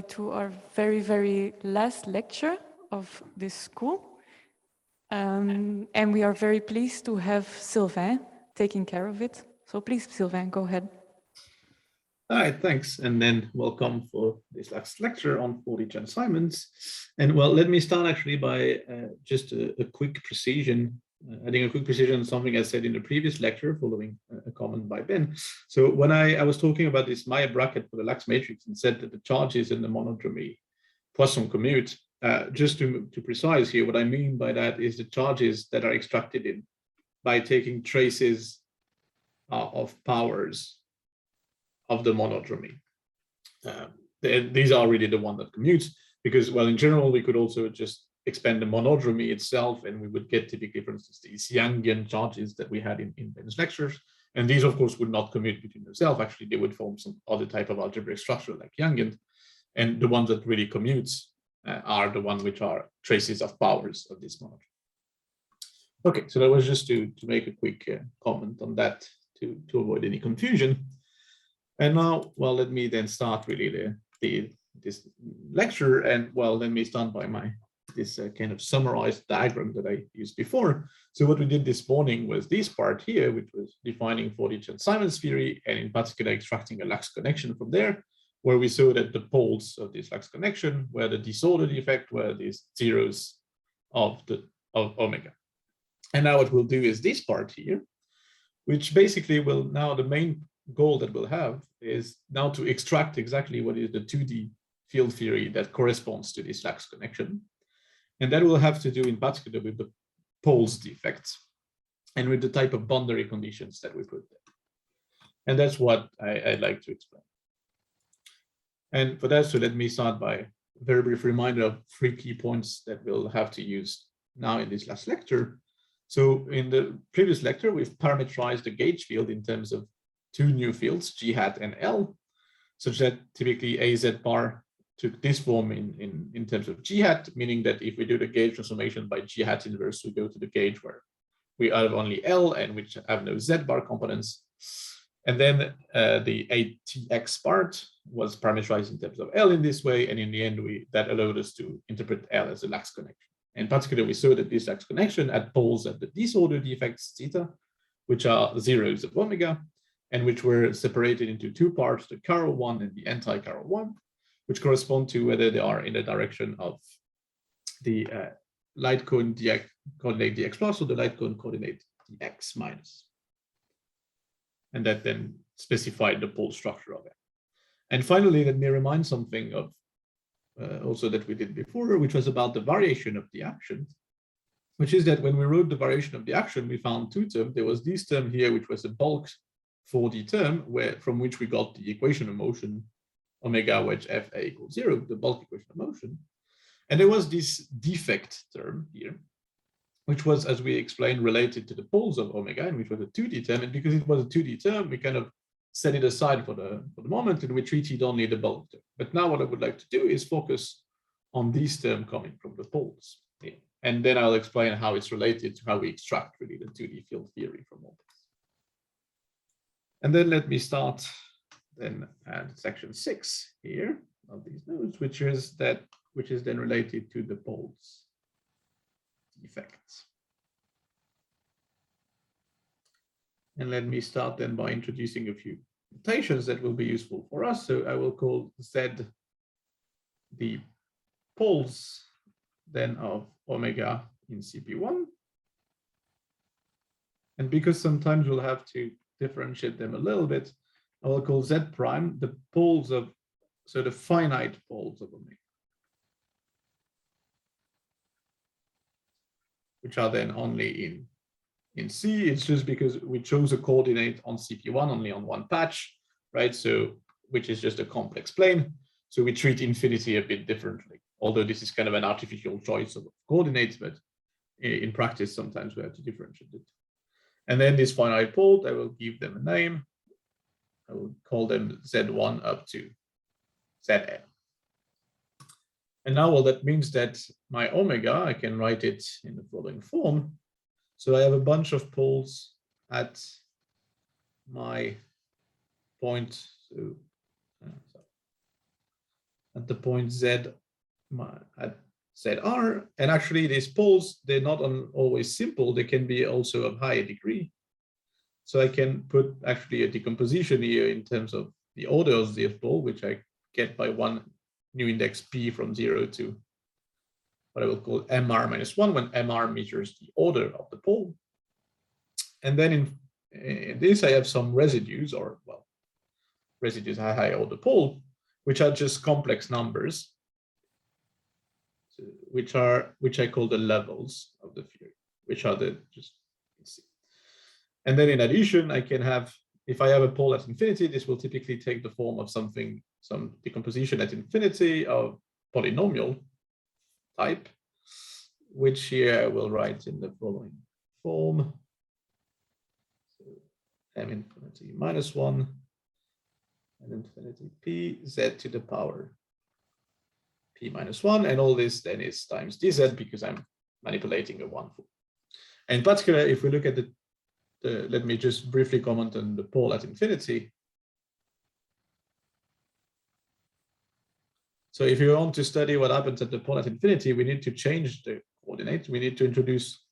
to our very, very last lecture of this school. And we are very pleased to have Sylvain taking care of it. So please, Sylvain, go ahead. All right, thanks. And then welcome for this last lecture on 4D Chern-Simons. And well, let me start actually by just a quick precision. Adding a quick precision on something I said in the previous lecture, following a comment by Ben. So when I was talking about this Maya bracket for the Lax matrix and said that the charges in the monodromy Poisson commute, just to precise here, what I mean by that is the charges that are extracted in by taking traces of powers of the monodromy. These are really the one that commutes, because, well, in general, we could also just expand the monodromy itself, and we would get typically, for instance, these Yangian charges that we had in Ben's lectures. And these, of course, would not commute between themselves. Actually, they would form some other type of algebraic structure like Yangian. And the ones that really commutes are the ones which are traces of powers of this monodromy. Okay, so that was just to make a quick comment on that to avoid any confusion. And now, well, let me then start really this lecture. And well, let me start by this kind of summarized diagram that I used before. So what we did this morning was this part here, which was defining 4D Chern-Simons theory, and in particular extracting a Lax connection from there, where we saw that the poles of this Lax connection were the disordered effect, were these zeros of omega. And now what we'll do is this part here, which basically will now, the main goal that we'll have is now to extract exactly what is the 2D field theory that corresponds to this Lax connection. And that will have to do in particular with the poles defects and with the type of boundary conditions that we put there. And that's what I'd like to explain. And for that, so let me start by a very brief reminder of 3 key points that we'll have to use now in this last lecture. So in the previous lecture, we've parameterized the gauge field in terms of 2 new fields, G hat and L, such that typically AZ bar took this form in terms of G hat, meaning that if we do the gauge transformation by G hat inverse, we go to the gauge where we have only L and which have no Z bar components. And then the ATX part was parameterized in terms of L in this way. And in the end, that allowed us to interpret L as a Lax connection. In particular, we saw that this Lax connection had poles at the disordered effects theta, which are zeros of omega, and which were separated into 2 parts, the chiral one and the anti-chiral one, which correspond to whether they are in the direction of the light cone coordinate dx plus or the light cone coordinate dx minus. And that then specified the pole structure of it. And finally, let me remind something of also that we did before, which was about the variation of the action, which is that when we wrote the variation of the action, we found 2 terms. There was this term here, which was a bulk 4D term, from which we got the equation of motion omega wedge fa equals 0, the bulk equation of motion. And there was this defect term here, which was, as we explained, related to the poles of omega, and which was a 2D term. And because it was a 2D term, we kind of set it aside for the moment, and we treated only the bulk term. But now what I would like to do is focus on this term coming from the poles. Yeah. And then I'll explain how it's related to how we extract really the 2D field theory from all this. And then let me start then at section 6 here of these notes, which is then related to the poles effects. And let me start then by introducing a few notations that will be useful for us. So I will call Z the poles then of omega in CP1. And because sometimes we'll have to differentiate them a little bit, I will call Z prime the poles of, so the finite poles of omega, which are then only in C. It's just because we chose a coordinate on CP1 only on one patch, right? So, which is just a complex plane. So we treat infinity a bit differently, although this is kind of an artificial choice of coordinates, but in practice, sometimes we have to differentiate it. And then this finite pole, I will give them a name. I will call them Z1 up to Zn. And now, well, that means that my omega, I can write it in the following form. So I have a bunch of poles at my point. So at the point Z at ZR. And actually these poles, they're not always simple. They can be also of higher degree. So I can put actually a decomposition here in terms of the order of the pole, which I get by one new index P from 0 to what I will call MR minus 1, when MR measures the order of the pole. And then in this, I have some residues, or well, residues high order pole, which are just complex numbers, which I call the levels of the theory, which are the just. And then in addition, I can have, if I have a pole at infinity, this will typically take the form of something, some decomposition at infinity of polynomial type, which here I will write in the following form. So M infinity minus 1 and infinity P Z to the power P minus 1. And all this then is times dz because I'm manipulating a 1 form. And in particular, if we look at let me just briefly comment on the pole at infinity. So if you want to study what happens at the pole at infinity, we need to change the coordinate. We need to introduce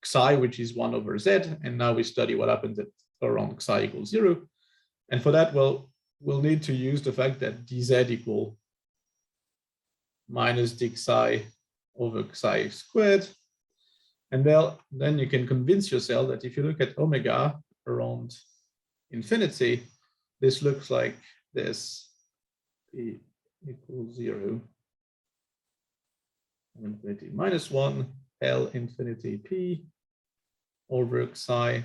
psi, which is 1 over z. And now we study what happens at around psi equals 0. And for that, well, we'll need to use the fact that dz equal minus d psi over psi squared. And then you can convince yourself that if you look at omega around infinity, this looks like this: P equals 0, infinity minus 1, L infinity P over psi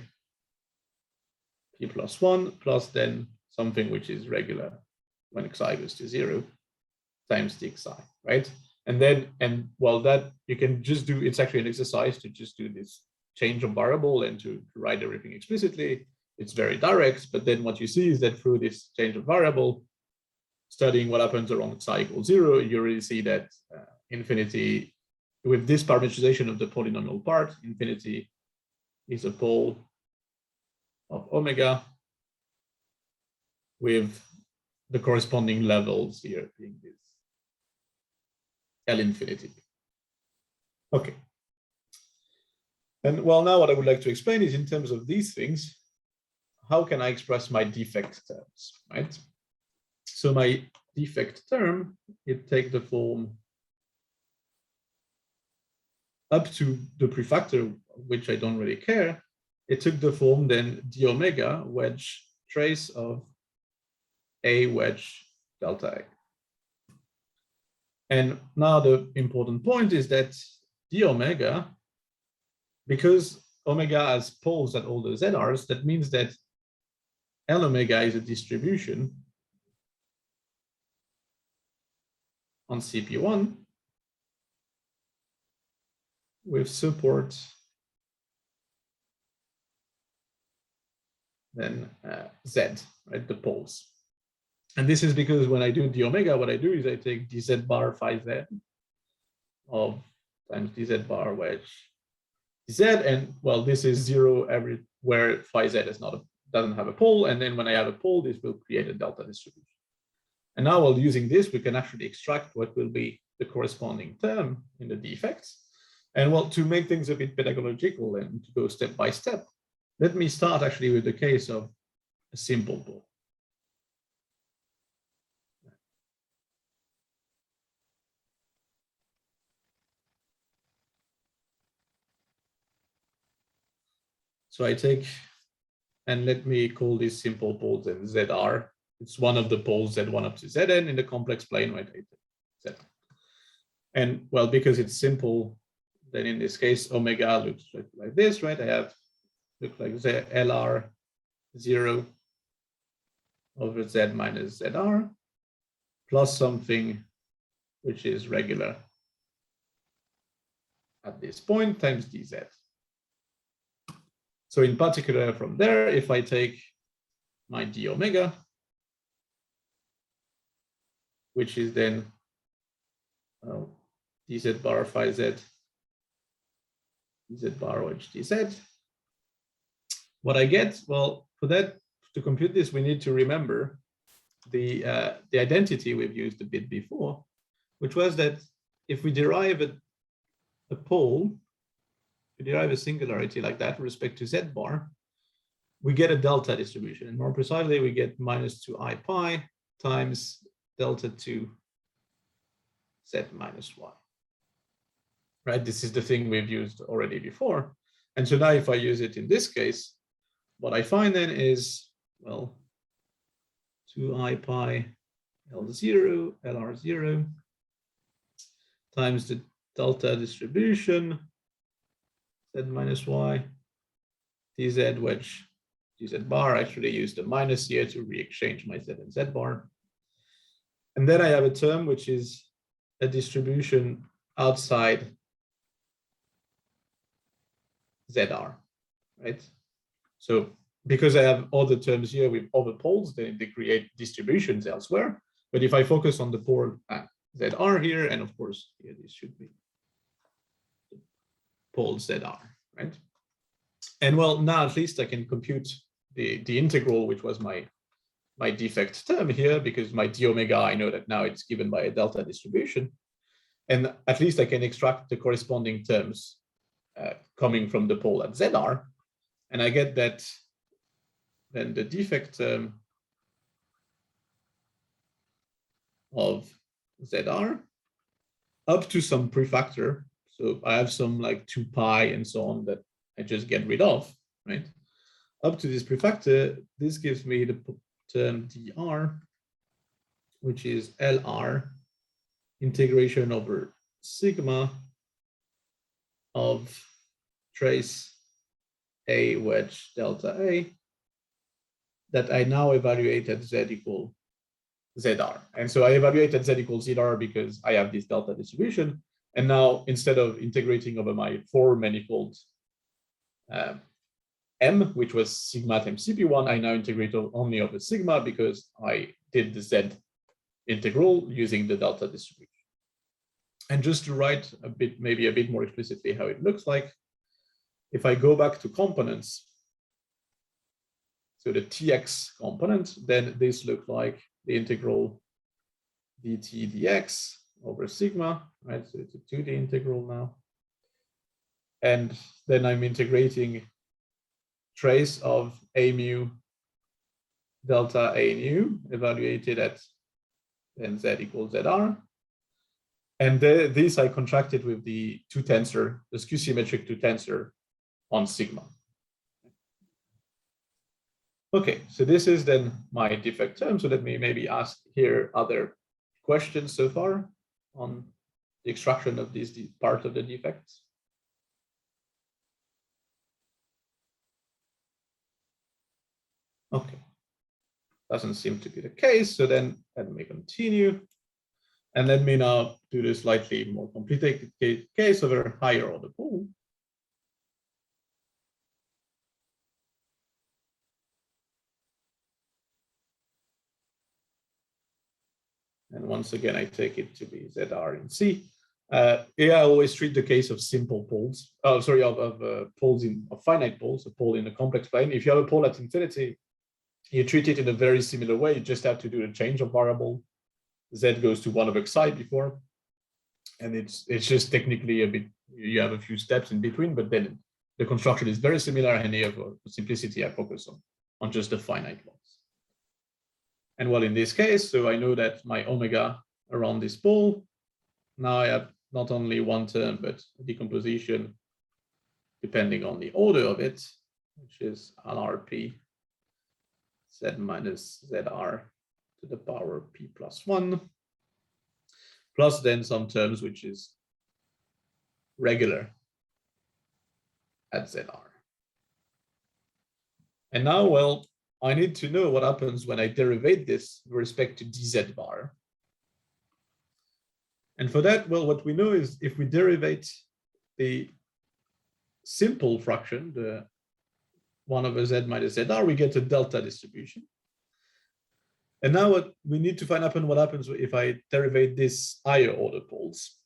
P plus 1, plus then something which is regular when psi goes to 0 times d psi, right? And then, well, that you can just do, it's actually an exercise to just do this change of variable and to write everything explicitly. It's very direct, but then what you see is that through this change of variable, studying what happens around psi equals 0, you really see that infinity, with this parameterization of the polynomial part, infinity is a pole of omega with the corresponding levels here being this L infinity. Okay. And well, now what I would like to explain is in terms of these things, how can I express my defect terms, right? So my defect term, it takes the form up to the prefactor, which I don't really care. It took the form then d omega wedge trace of a wedge delta a. And now the important point is that d omega, because omega has poles at all the ZRs, that means that L omega is a distribution on CP1 with support then Z, right, the poles. And this is because when I do d omega, what I do is I take dz bar phi z of times dz bar wedge z, and well, this is 0 everywhere phi z is doesn't have a pole, and then when I have a pole, this will create a delta distribution. And now, while using this, we can actually extract what will be the corresponding term in the defects. And well, to make things a bit pedagogical and to go step by step, let me start actually with the case of a simple pole. So I take, and let me call this simple pole then ZR. It's one of the poles Z1 up to Zn in the complex plane, right? Z. And well, because it's simple, then in this case, omega looks like this, right? I have look like LR 0 over Z minus ZR plus something which is regular at this point times dz. So in particular from there, if I take my d omega, which is then dz bar phi z, dz bar wedge dz, what I get, well, for that, to compute this, we need to remember the identity we've used a bit before. which was that if we derive a pole, we derive a singularity like that with respect to z bar, we get a delta distribution. And more precisely, we get minus 2i pi times delta 2 z minus y. Right? This is the thing we've used already before. And so now if I use it in this case, what I find then is, well, 2i pi L0, LR0 times the delta distribution, z minus y, dz wedge, dz bar. I actually use the minus here to re-exchange my z and z bar. And then I have a term which is a distribution outside ZR, right? So because I have other terms here with other poles, they create distributions elsewhere. But if I focus on the pole ZR here, and of course, here this should be the pole ZR, right? And well, now at least I can compute the integral, which was my defect term here, because my d omega, I know that now it's given by a delta distribution. And at least I can extract the corresponding terms coming from the pole at ZR. And I get that then the defect term of ZR up to some prefactor. So I have some like 2 pi and so on that I just get rid of, right? Up to this prefactor, this gives me the term dr, which is LR integration over sigma of trace A wedge delta A that I now evaluate at z equal ZR. And so I evaluate at z equals ZR because I have this delta distribution. And now instead of integrating over my 4 manifold M, which was sigma times CP1, I now integrate only over sigma because I did the Z integral using the delta distribution. And just to write a bit, maybe a bit more explicitly how it looks like, if I go back to components, so the Tx component, then this looks like the integral dt dx over sigma, right? So it's a 2D integral now. And then I'm integrating trace of A mu delta A nu evaluated at then Z equals ZR. And this I contracted with the two tensor, the skew symmetric two tensor on sigma. Okay, so this is then my defect term. So let me maybe ask here other questions so far on the extraction of this part of the defects. Okay, doesn't seem to be the case. So then let me continue. And let me now do the slightly more complicated case of a higher order pole. And once again, I take it to be ZR in C. Here I always treat the case of simple poles. Of poles of finite poles, a pole in a complex plane. If you have a pole at infinity, you treat it in a very similar way. You just have to do the change of variable. Z goes to 1 over xi before, and it's just technically a bit. You have a few steps in between, but then the construction is very similar. And here for simplicity, I focus on just the finite ones. And well, in this case, so I know that my omega around this pole, now I have not only one term, but a decomposition depending on the order of it, which is LRP Z minus ZR to the power P plus 1, plus then some terms which is regular at ZR. And now, well, I need to know what happens when I derivate this with respect to dz bar. And for that, well, what we know is if we derivate the simple fraction, the 1 over z minus zr, we get a delta distribution. And now what we need to find out what happens if I derivate this higher order poles.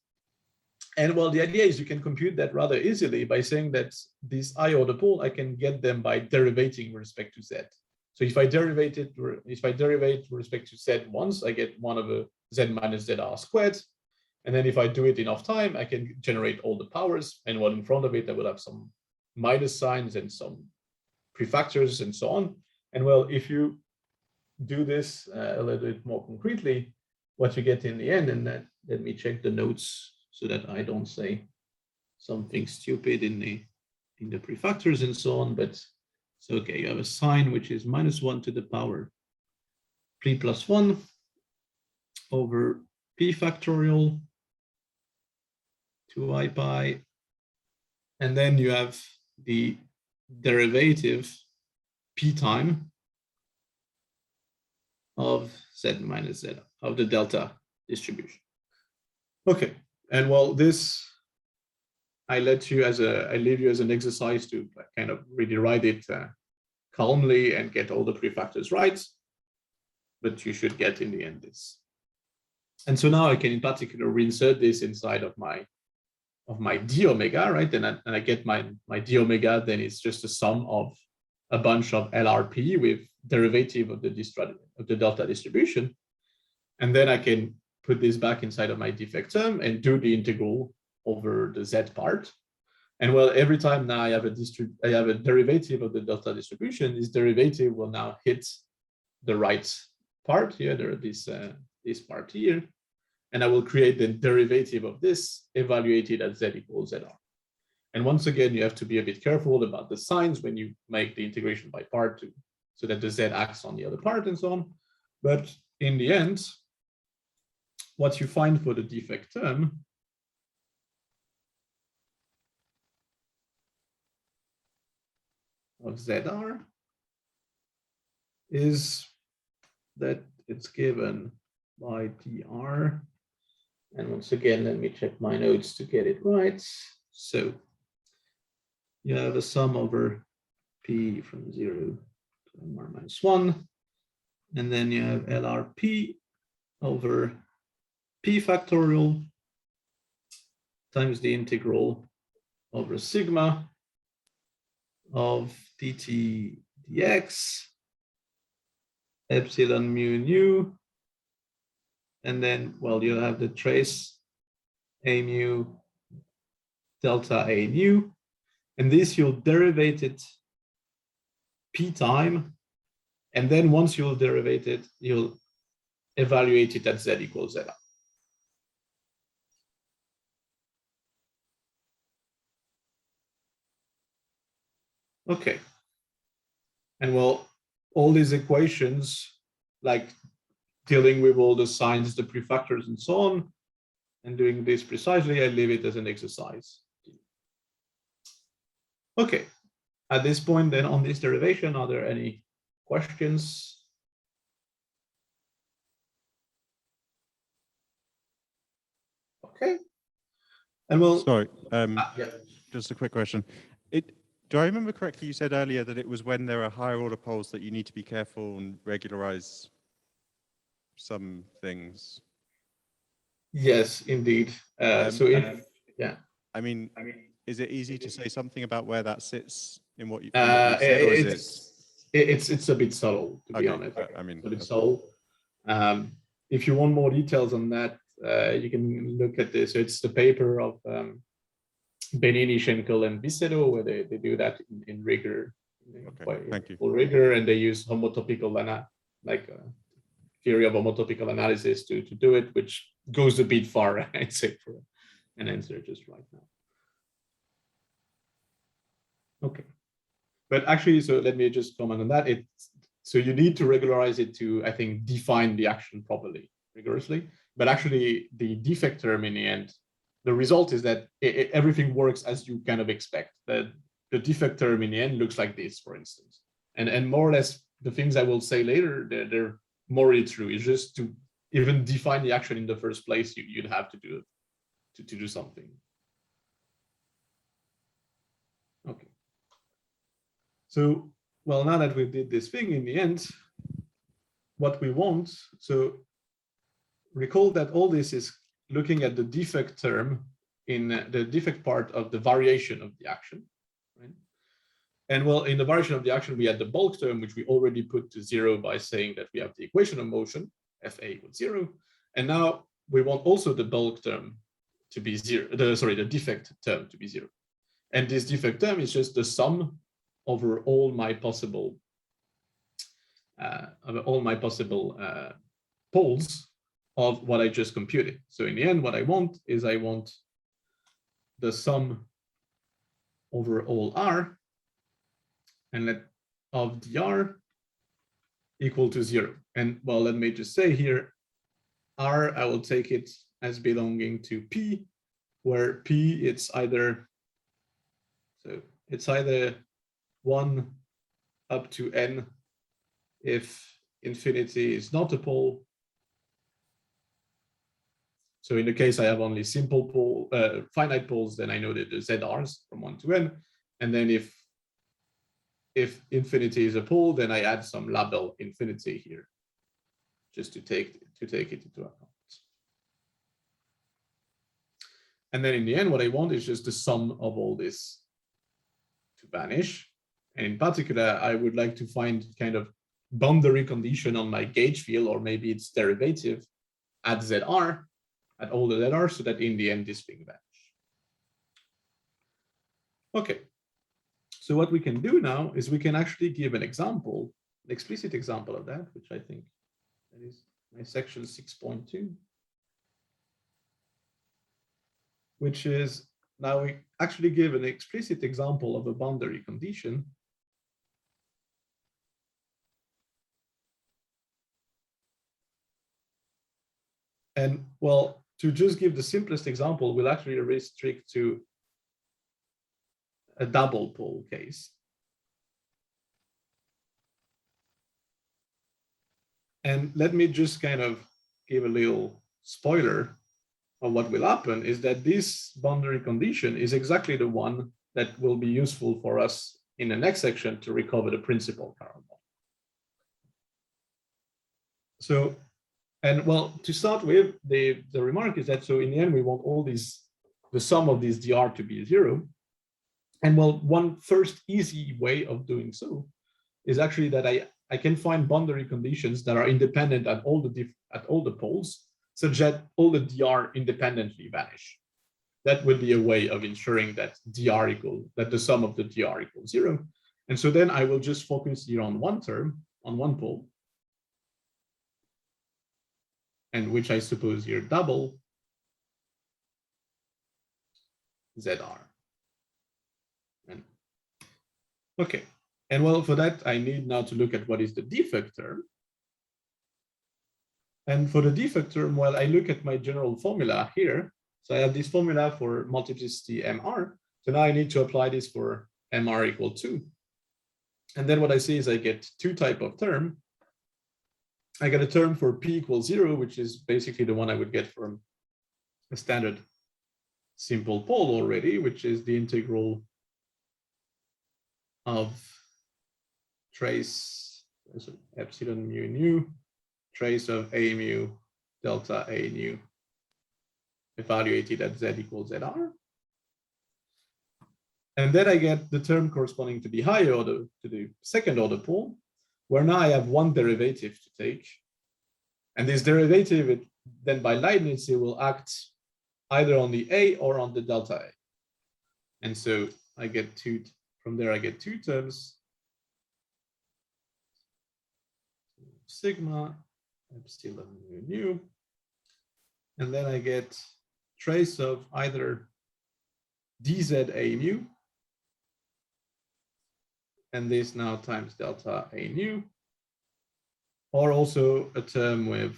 And well, the idea is you can compute that rather easily by saying that this higher order pole, I can get them by derivating with respect to z. So if I derivate with respect to z once, I get 1 over z minus zr squared. And then if I do it enough time, I can generate all the powers. And well, in front of it, I will have some minus signs and some prefactors and so on. And well, if you do this a little bit more concretely, what you get in the end, and then let me check the notes so that I don't say something stupid in the prefactors and so on. But so okay, you have a sign which is -1 to the power p plus 1 over p factorial 2i pi, and then you have the derivative p time of z minus z of the delta distribution. Okay, and well, this I leave you as an exercise to kind of really write it calmly and get all the prefactors right, but you should get in the end this. And so now I can in particular reinsert this inside of my d omega, right? And I get my d omega, then it's just a sum of a bunch of LRP with derivative of the delta distribution. And then I can put this back inside of my defect term and do the integral over the z part. And well, every time now I have a derivative of the delta distribution, this derivative will now hit the right part here. There is this part here. And I will create the derivative of this evaluated at z equals zr. And once again, you have to be a bit careful about the signs when you make the integration by part so that the z acts on the other part and so on. But in the end, what you find for the defect term of zr is that it's given by dr. And once again, let me check my notes to get it right. So you have a sum over p from 0 to r minus 1. And then you have LRP over p factorial times the integral over sigma of dt dx epsilon mu nu. And then, well, you have the trace a mu delta a nu. And this you'll derivate it p time. And then once you'll derivate it, you'll evaluate it at z equals zeta. Okay. And well, all these equations, like dealing with all the signs, the prefactors and so on, and doing this precisely, I leave it as an exercise. Okay. At this point, then, on this derivation, are there any questions? Okay. And well, sorry, yeah. just a quick question. Do I remember correctly, you said earlier that it was when there are higher order poles that you need to be careful and regularize some things? Yes, indeed. So if, yeah. I mean, is it easy to say something about where that sits in what you said, or is it's a bit subtle, to be honest. I mean, it's a bit subtle. If you want more details on that, you can look at this. So it's the paper of Benini, Schenkel, and Bisedo, where they do that in rigor, thank you. full rigor, and they use homotopical theory of homotopical analysis to do it, which goes a bit far, I'd say, for an answer just right now. Okay, but actually, so let me just comment on that. So you need to regularize it to, I think, define the action properly, rigorously. But actually, the defect term in the end, the result is that everything works as you kind of expect. The defect term in the end looks like this, for instance. And more or less, the things I will say later, they're morally true. It's just to even define the action in the first place, you'd have to do it, to do something. Okay. So, well, now that we did this thing in the end, what we want, so recall that all this is looking at the defect term in the defect part of the variation of the action, right? And well, in the variation of the action, we had the bulk term, which we already put to 0 by saying that we have the equation of motion, Fa equals 0. And now we want also the bulk term to be zero, the defect term to be zero. And this defect term is just the sum over all my possible poles of what I just computed. So in the end, what I want is I want the sum over all R and let of dr equal to 0. And well, let me just say here, R, I will take it as belonging to P, where P it's either 1 up to n if infinity is not a pole. So in the case I have only simple pole, finite poles, then I know that the ZRs from 1 to n. And then if infinity is a pole, then I add some label infinity here, just to take it into account. And then in the end, what I want is just the sum of all this to vanish. And in particular, I would like to find kind of boundary condition on my gauge field, or maybe its derivative at ZR, at all the ZR, so that in the end, this thing vanishes. Okay. So what we can do now is we can actually give an example, an explicit example of that, which I think that is my section 6.2, which is now we actually give an explicit example of a boundary condition. And well, to just give the simplest example, we'll actually restrict to a double pole case. And let me just kind of give a little spoiler of what will happen is that this boundary condition is exactly the one that will be useful for us in the next section to recover the principal Chiral model. So, and well, to start with, the remark is that, so in the end, we want all these, the sum of these dr to be 0. And well, one first easy way of doing so is actually that I can find boundary conditions that are independent at all the poles, such that all the dr independently vanish. That would be a way of ensuring that the sum of the dr equals 0. And so then I will just focus here on one term, on one pole, and which I suppose here double ZR. And, okay, and well, for that, I need now to look at what is the defect term. And for the defect term, well, I look at my general formula here. So I have this formula for multiplicity MR. So now I need to apply this for MR equal 2. And then what I see is I get two types of term. I get a term for P equals 0, which is basically the one I would get from a standard simple pole already, which is the integral of trace epsilon mu nu, trace of A mu delta A nu, evaluated at Z equals ZR. And then I get the term corresponding to the higher order, to the second order pole, where now I have one derivative to take. And this derivative, then by Leibniz, it will act either on the A or on the delta A. And so I get from there I get two terms, sigma epsilon mu nu, and then I get trace of either dz A mu, and this now times delta A nu, or also a term with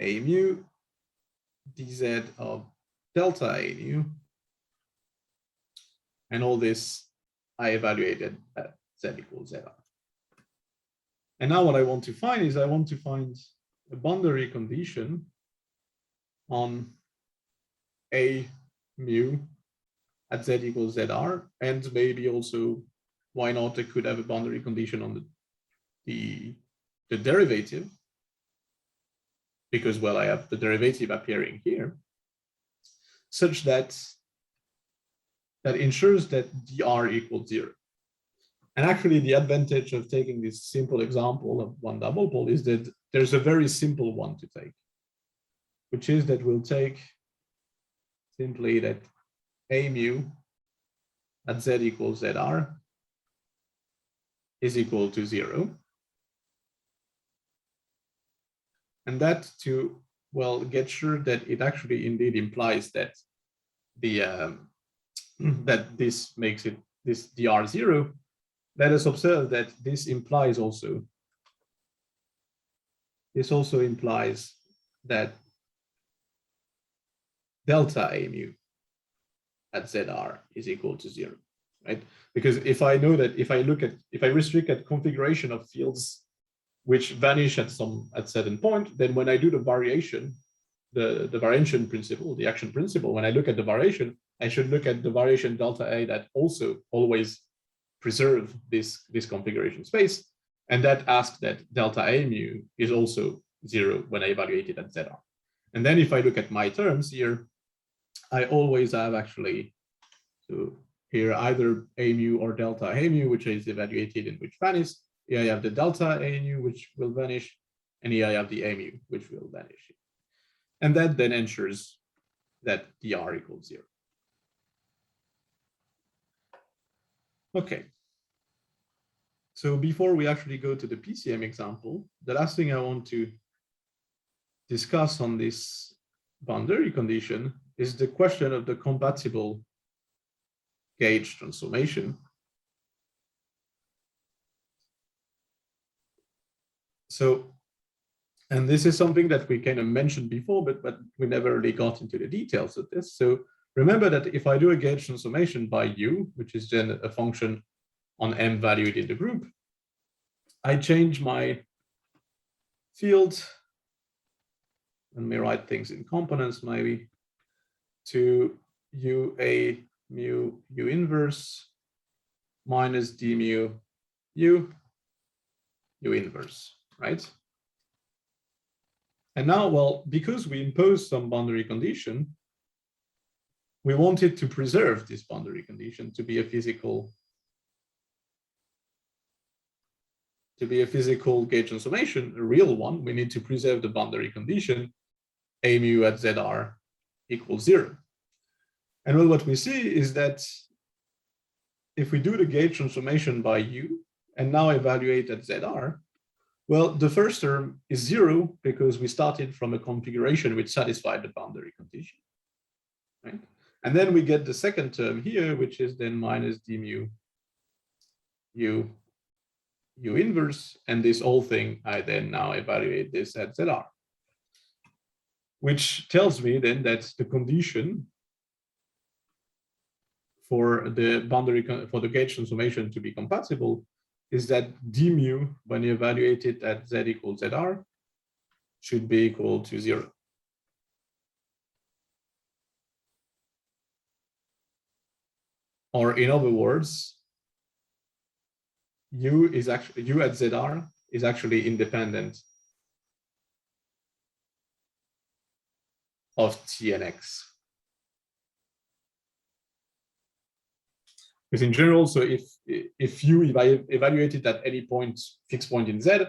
A mu dz of delta A nu, and all this I evaluated at Z equals ZR. And now what I want to find is I want to find a boundary condition on A mu at Z equals ZR, and maybe also, why not, I could have a boundary condition on the derivative, because, well, I have the derivative appearing here, such that ensures that dr equals 0. And actually, the advantage of taking this simple example of one double pole is that there's a very simple one to take, which is that we'll take simply that A mu at Z equals ZR is equal to 0. And that to, well, get sure that it actually indeed implies that the that this makes it this dr 0. Let us observe that this implies also, implies that delta A mu at ZR is equal to 0, right? Because if I know that if I restrict at configuration of fields which vanish at certain point, then when I do the variation, the variation principle, the action principle, when I look at the variation, I should look at the variation delta A that also always preserve this configuration space, and that asks that delta A mu is also 0 when I evaluate it at ZR. And then if I look at my terms here, I always have actually, so here either A mu or delta A mu, which is evaluated and which vanish. Here I have the delta A mu, which will vanish, and here I have the A mu, which will vanish. And that then ensures that dr equals 0. Okay. So before we actually go to the PCM example, the last thing I want to discuss on this boundary condition is the question of the compatible gauge transformation. So, and this is something that we kind of mentioned before, but we never really got into the details of this. So remember that if I do a gauge transformation by U, which is then a function on M valued in the group, I change my field, and we write things in components maybe, to UA mu U inverse minus D mu U inverse, right? And now, well, because we impose some boundary condition, we wanted to preserve this boundary condition to be a physical gauge transformation, a real one. We need to preserve the boundary condition A mu at ZR equals 0. And well, what we see is that if we do the gauge transformation by U and now evaluate at ZR, well, the first term is 0 because we started from a configuration which satisfied the boundary condition, right? And then we get the second term here, which is then minus d mu U inverse, and this whole thing, I then now evaluate this at ZR, which tells me then that the condition for the boundary, for the gauge transformation to be compatible is that d mu, when you evaluate it at Z equals ZR, should be equal to 0. Or in other words, U at ZR is actually independent of T and X. Because in general, so if I evaluate it at any point, fixed point in Z,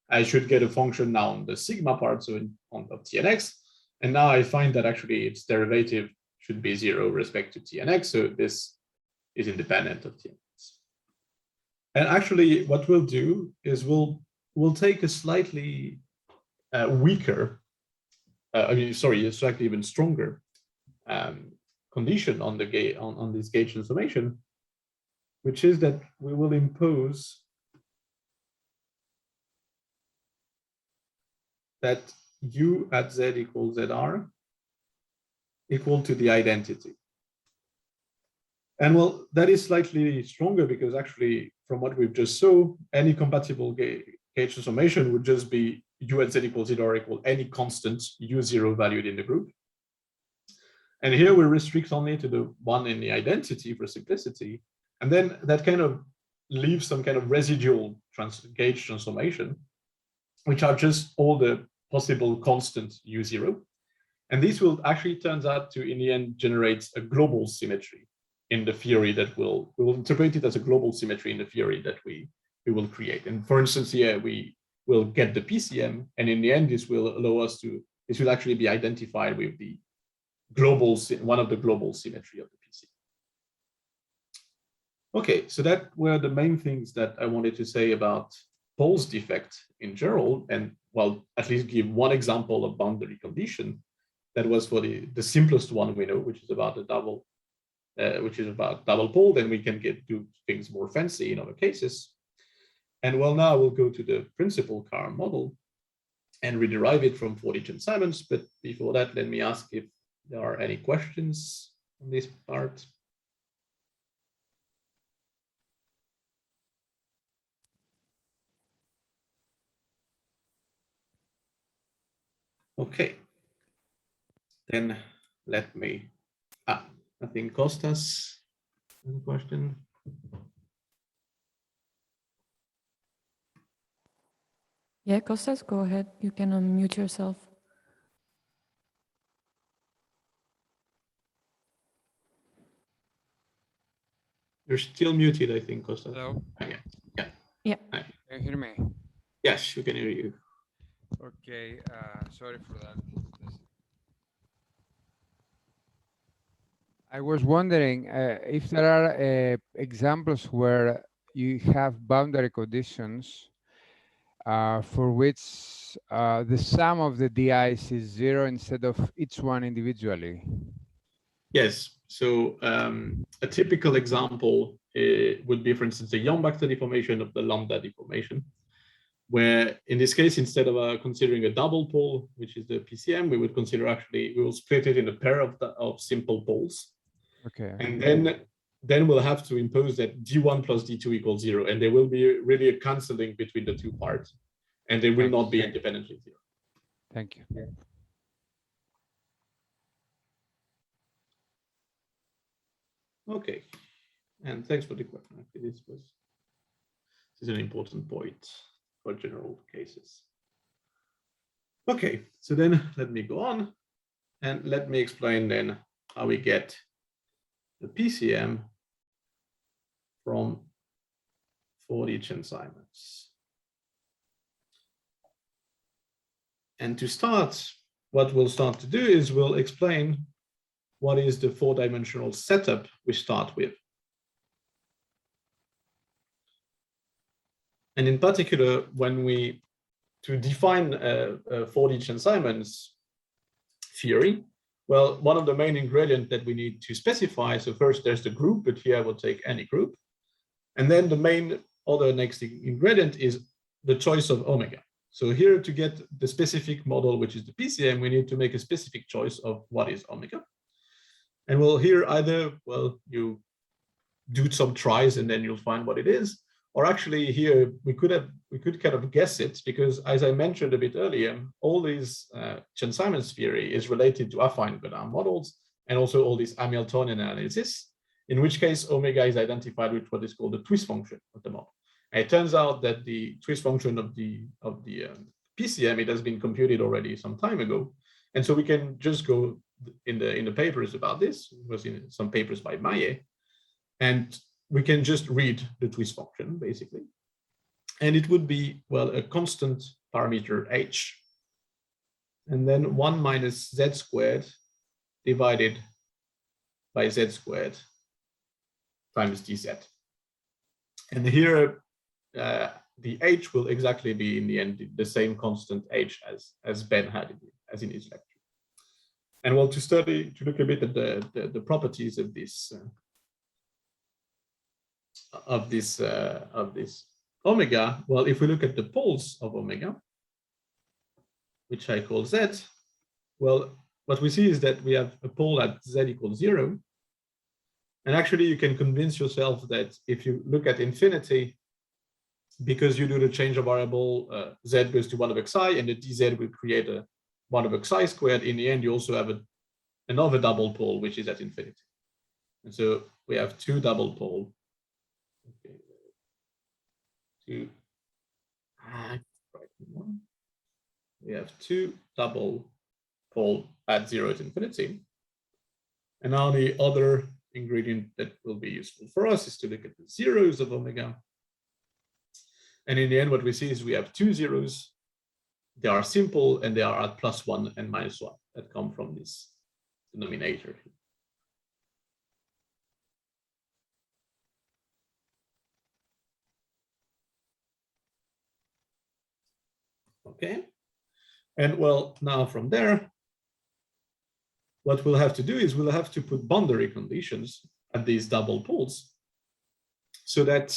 I should get a function now on the sigma part, so on of T and X. And now I find that actually its derivative should be 0 with respect to T and X. So this is independent of T and X. And actually what we'll do is we'll take a slightly weaker, slightly even stronger condition on the on this gauge transformation, which is that we will impose that U at Z equals ZR equal to the identity. And well, that is slightly stronger because actually from what we've just saw, any compatible gauge transformation would just be U at Z equals ZR equal any constant U0 valued in the group. And here we restrict only to the one in the identity for simplicity. And then that kind of leaves some kind of residual gauge transformation, which are just all the possible constant U0. And this will actually turns out to, in the end, generate a global symmetry in the theory that we will interpret it as a global symmetry in the theory that we will create. And for instance, here we will get the PCM, and in the end, this will allow us to, this will actually be identified with the global, one of the global symmetry of the PC. Okay, so that were the main things that I wanted to say about Paul's defect in general, and well, at least give one example of boundary condition that was for the simplest one we know, which is about a double, double pole. Then we can do things more fancy in other cases. And well, now we'll go to the Principal Chiral Model and rederive it from 4D Chern-Simons. But before that, let me ask if there are any questions on this part. Okay, then let me, I think Kostas has a question. Yeah, Kostas, go ahead. You can unmute yourself. You're still muted, I think, Kostas. Hello. Yeah. Hi. Can you hear me? Yes, we can hear you. Okay, sorry for that. I was wondering if there are examples where you have boundary conditions for which the sum of the DIs is 0 instead of each one individually. Yes, so a typical example would be, for instance, the Yang-Baxter deformation of the lambda deformation, where in this case, instead of considering a double pole, which is the PCM, we would consider actually, we will split it in a pair of simple poles. Okay. And then we'll have to impose that D1 plus D2 equals 0. And there will be really a canceling between the two parts. And they will not be independently 0. Thank you. Okay, and thanks for the question. Actually, this is an important point for general cases. Okay, so then let me go on and let me explain then how we get the PCM from 4D Chern-Simons. And to start, what we'll start to do is we'll explain what is the 4-dimensional setup we start with. And in particular, when we, to define a 4D Chern-Simons theory, well, one of the main ingredients that we need to specify, so first there's the group, but here I will take any group. And then the main other next ingredient is the choice of omega. So here to get the specific model, which is the PCM, we need to make a specific choice of what is omega. And we'll here either, well, you do some tries and then you'll find what it is, or actually here we could kind of guess it, because as I mentioned a bit earlier, all these Chern-Simons theory is related to affine Godin models and also all this Hamiltonian analysis, in which case omega is identified with what is called the twist function of the model. And it turns out that the twist function of the PCM, it has been computed already some time ago, and so we can just go in the papers about this. It was in some papers by Maillet, and we can just read the twist function basically, and it would be, well, a constant parameter h, and then 1 minus z squared divided by z squared times dz. And here the h will exactly be in the end the same constant h as Ben had as in his lecture. And well, to look a bit at the properties of this omega, well, if we look at the poles of omega, which I call z, well, what we see is that we have a pole at z equals 0. And actually, you can convince yourself that if you look at infinity, because you do the change of variable, z goes to 1 over xi, and the dz will create a 1 over xi squared. In the end, you also have another double pole, which is at infinity. And so we have two double pole. Okay. We have two double pole at 0 to infinity. And now the other ingredient that will be useful for us is to look at the zeros of omega. And in the end, what we see is we have two zeros. They are simple and they are at +1 and -1 that come from this denominator. Okay. And well, now from there, what we'll have to do is we'll have to put boundary conditions at these double poles so that,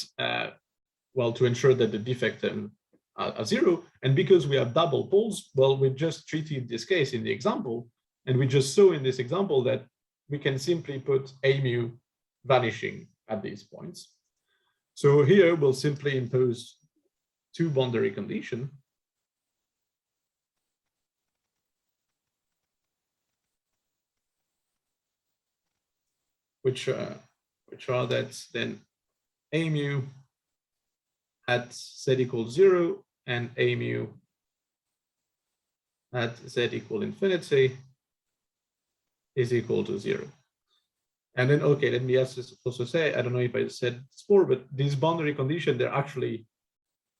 well, to ensure that the defect are 0. And because we have double poles, well, we just treated this case in the example. And we just saw in this example that we can simply put a mu vanishing at these points. So here we'll simply impose two boundary conditions. Which are that then a mu at z equals 0 and a mu at z equal infinity is equal to 0. And then, okay, let me also say, I don't know if I said this before, but these boundary conditions, they're actually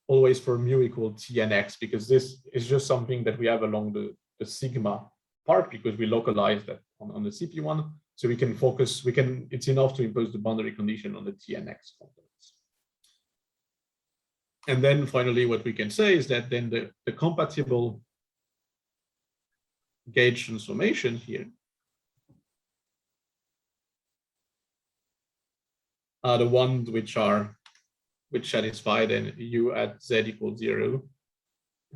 always for mu equal t and x, because this is just something that we have along the sigma part, because we localize that on the CP1. So we can focus, it's enough to impose the boundary condition on the t and x components. And then finally, what we can say is that then the compatible gauge transformation here are the ones which satisfy then u at z equals 0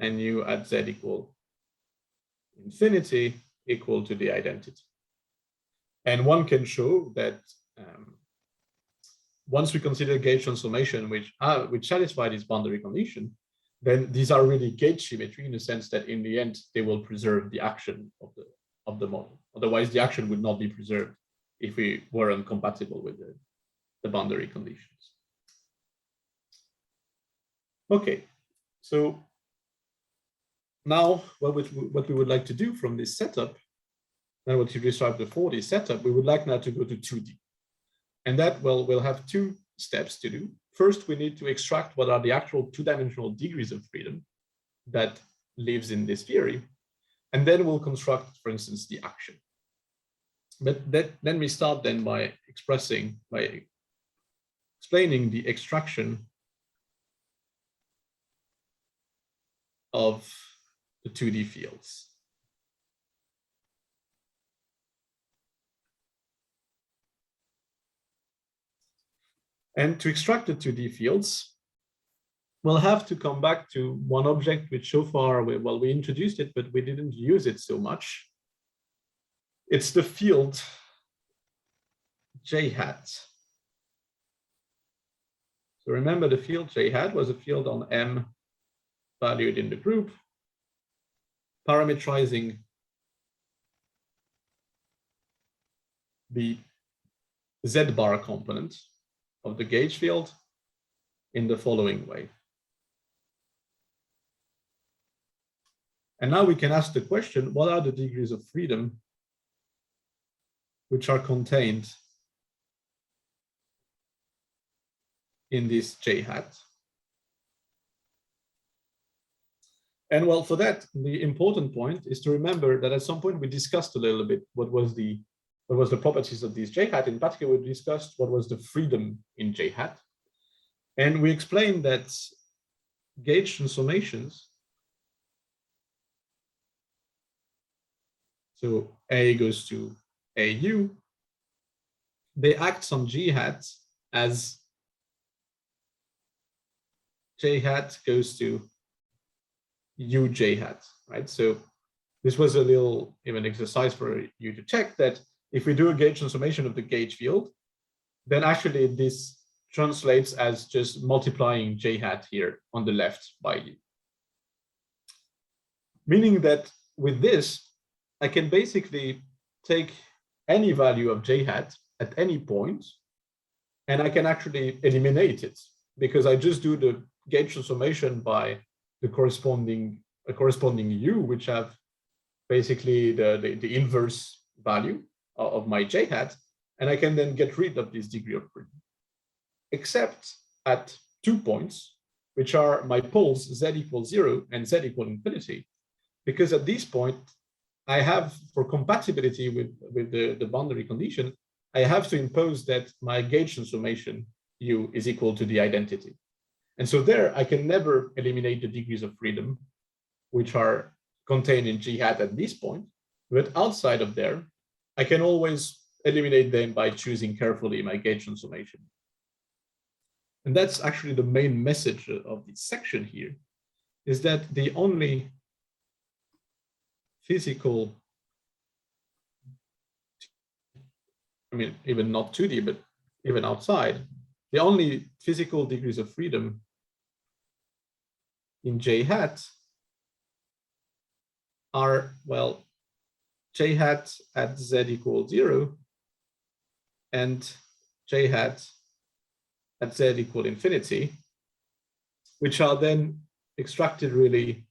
and u at z equal infinity equal to the identity. And one can show that once we consider gauge transformation which satisfy this boundary condition, then these are really gauge symmetry in the sense that in the end they will preserve the action of the model. Otherwise, the action would not be preserved if we were incompatible with the boundary conditions. Okay, so now what we would like to do from this setup, and what you described before, this setup, we would like now to go to 2D. And that, well, we'll have two steps to do. First, we need to extract what are the actual two-dimensional degrees of freedom that lives in this theory. And then we'll construct, for instance, the action. But let me start then by explaining the extraction of the 2D fields. And to extract the 2D fields, we'll have to come back to one object which so far, we introduced it, but we didn't use it so much. It's the field J hat. So remember, the field J hat was a field on M valued in the group, parametrizing the Z bar component of the gauge field in the following way. And now we can ask the question, what are the degrees of freedom which are contained in this J hat? And well, for that, the important point is to remember that at some point we discussed a little bit what was the properties of this J hat. In particular, we discussed what was the freedom in J hat. And we explained that gauge transformations, so A goes to AU, they act on G hat as J hat goes to UJ hat, right? So this was a little even exercise for you to check that if we do a gauge transformation of the gauge field, then actually this translates as just multiplying J hat here on the left by U. Meaning that with this, I can basically take any value of J hat at any point, and I can actually eliminate it because I just do the gauge transformation by the corresponding U, which have basically the inverse value of my J hat, and I can then get rid of this degree of freedom, except at 2 points, which are my poles z equals 0 and z equal infinity, because at this point, I have, for compatibility with the boundary condition, I have to impose that my gauge transformation U is equal to the identity. And so there, I can never eliminate the degrees of freedom, which are contained in G hat at this point. But outside of there, I can always eliminate them by choosing carefully my gauge transformation. And that's actually the main message of this section here, is that the only physical, I mean, even not 2D, but even outside, the only physical degrees of freedom in J hat are, well, J hat at Z equals 0 and J hat at Z equal infinity, which are then extracted really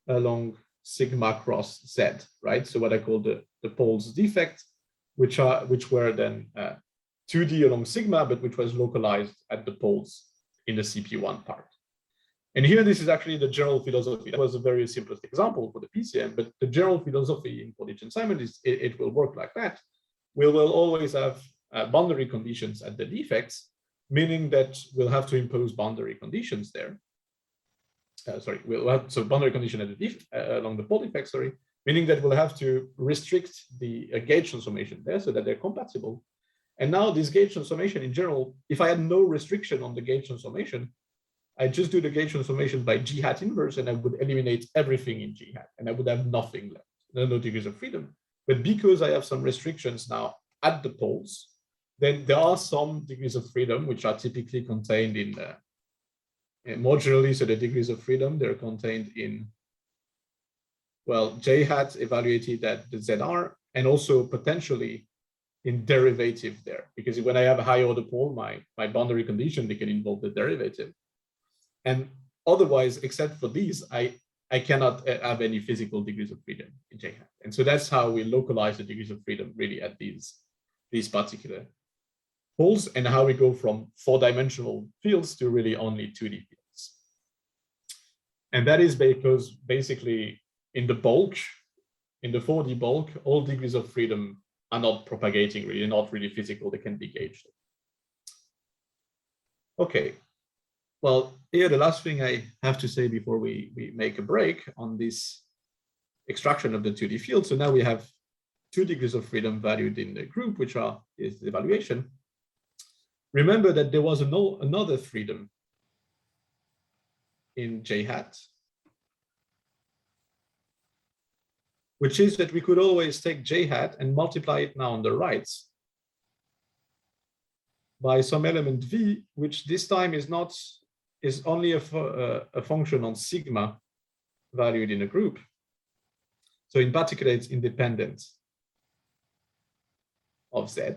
along sigma cross Z, right? So what I call the poles defect, which were then 2D along sigma, but which was localized at the poles in the CP1 part. And here, this is actually the general philosophy. That was a very simplest example for the PCM, but the general philosophy in 4D Chern-Simons is it will work like that. We will always have boundary conditions at the defects, meaning that we'll have to impose boundary conditions there. We'll have so boundary condition at the along the pole defect, meaning that we'll have to restrict the gauge transformation there so that they're compatible. And now this gauge transformation in general, if I had no restriction on the gauge transformation, I just do the gauge transformation by G hat inverse, and I would eliminate everything in G hat, and I would have nothing left, no degrees of freedom. But because I have some restrictions now at the poles, then there are some degrees of freedom which are typically contained in modularly. So the degrees of freedom, they're contained in, well, J hat evaluated at the ZR, and also potentially in derivative there, because when I have a high order pole, my boundary condition, they can involve the derivative. And otherwise, except for these, I cannot have any physical degrees of freedom in J hat. And so that's how we localize the degrees of freedom really at these particular poles, and how we go from 4-dimensional fields to really only 2D fields. And that is because basically in the bulk, in the 4D bulk, all degrees of freedom are not propagating really, not really physical, they can be gauged. Okay. Well, here the last thing I have to say before we make a break on this extraction of the 2D field. So now we have 2 degrees of freedom valued in the group, which is the evaluation. Remember that there was another freedom in J hat, which is that we could always take J hat and multiply it now on the right by some element V, which this time is only a function on sigma valued in a group. So in particular, it's independent of Z.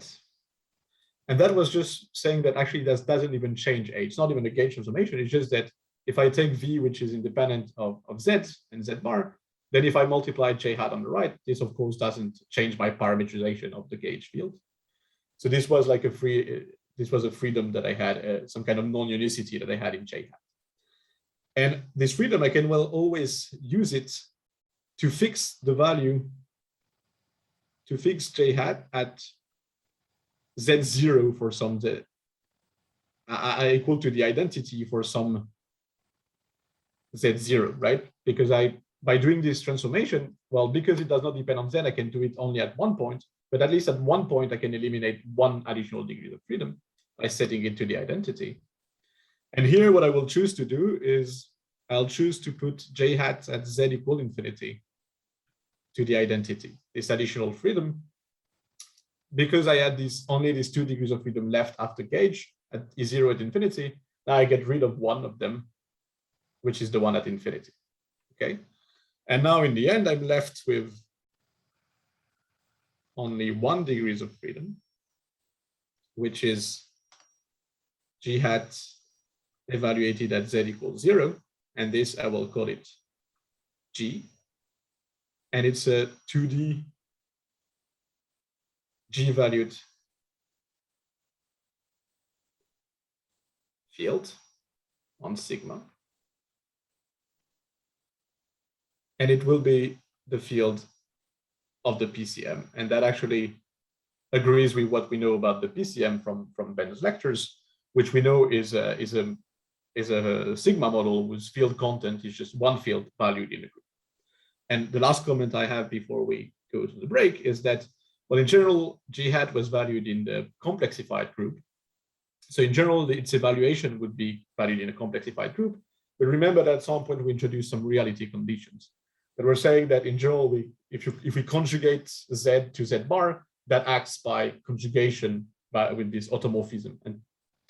And that was just saying that actually that doesn't even change A. It's not even a gauge transformation. It's just that if I take V, which is independent of Z and Z bar, then if I multiply J hat on the right, this of course doesn't change my parametrization of the gauge field. So this was like this was a freedom that I had, some kind of non-unicity that I had in J hat. And this freedom, I can well always use it to fix the value, to fix J hat at Z0 for some Z, equal to the identity for some Z0, right? Because by doing this transformation, well, because it does not depend on Z, I can do it only at one point, but at least at one point, I can eliminate one additional degree of freedom by setting it to the identity. And here, what I will choose to do is I'll choose to put J hat at Z equal infinity to the identity, this additional freedom, because I had only these 2 degrees of freedom left after gauge at E0 at infinity. Now I get rid of one of them, which is the one at infinity, okay? And now in the end, I'm left with only 1 degrees of freedom, which is G hat evaluated at Z equals 0. And this, I will call it G. And it's a 2D G valued field on sigma. And it will be the field of the PCM. And that actually agrees with what we know about the PCM from Ben's lectures, which we know is a sigma model whose field content is just one field valued in a group. And the last comment I have before we go to the break is that, well, in general, G hat was valued in the complexified group. So in general, its evaluation would be valued in a complexified group. But remember that at some point we introduced some reality conditions that we're saying that in general, if we conjugate Z to Z bar, that acts by conjugation with this automorphism and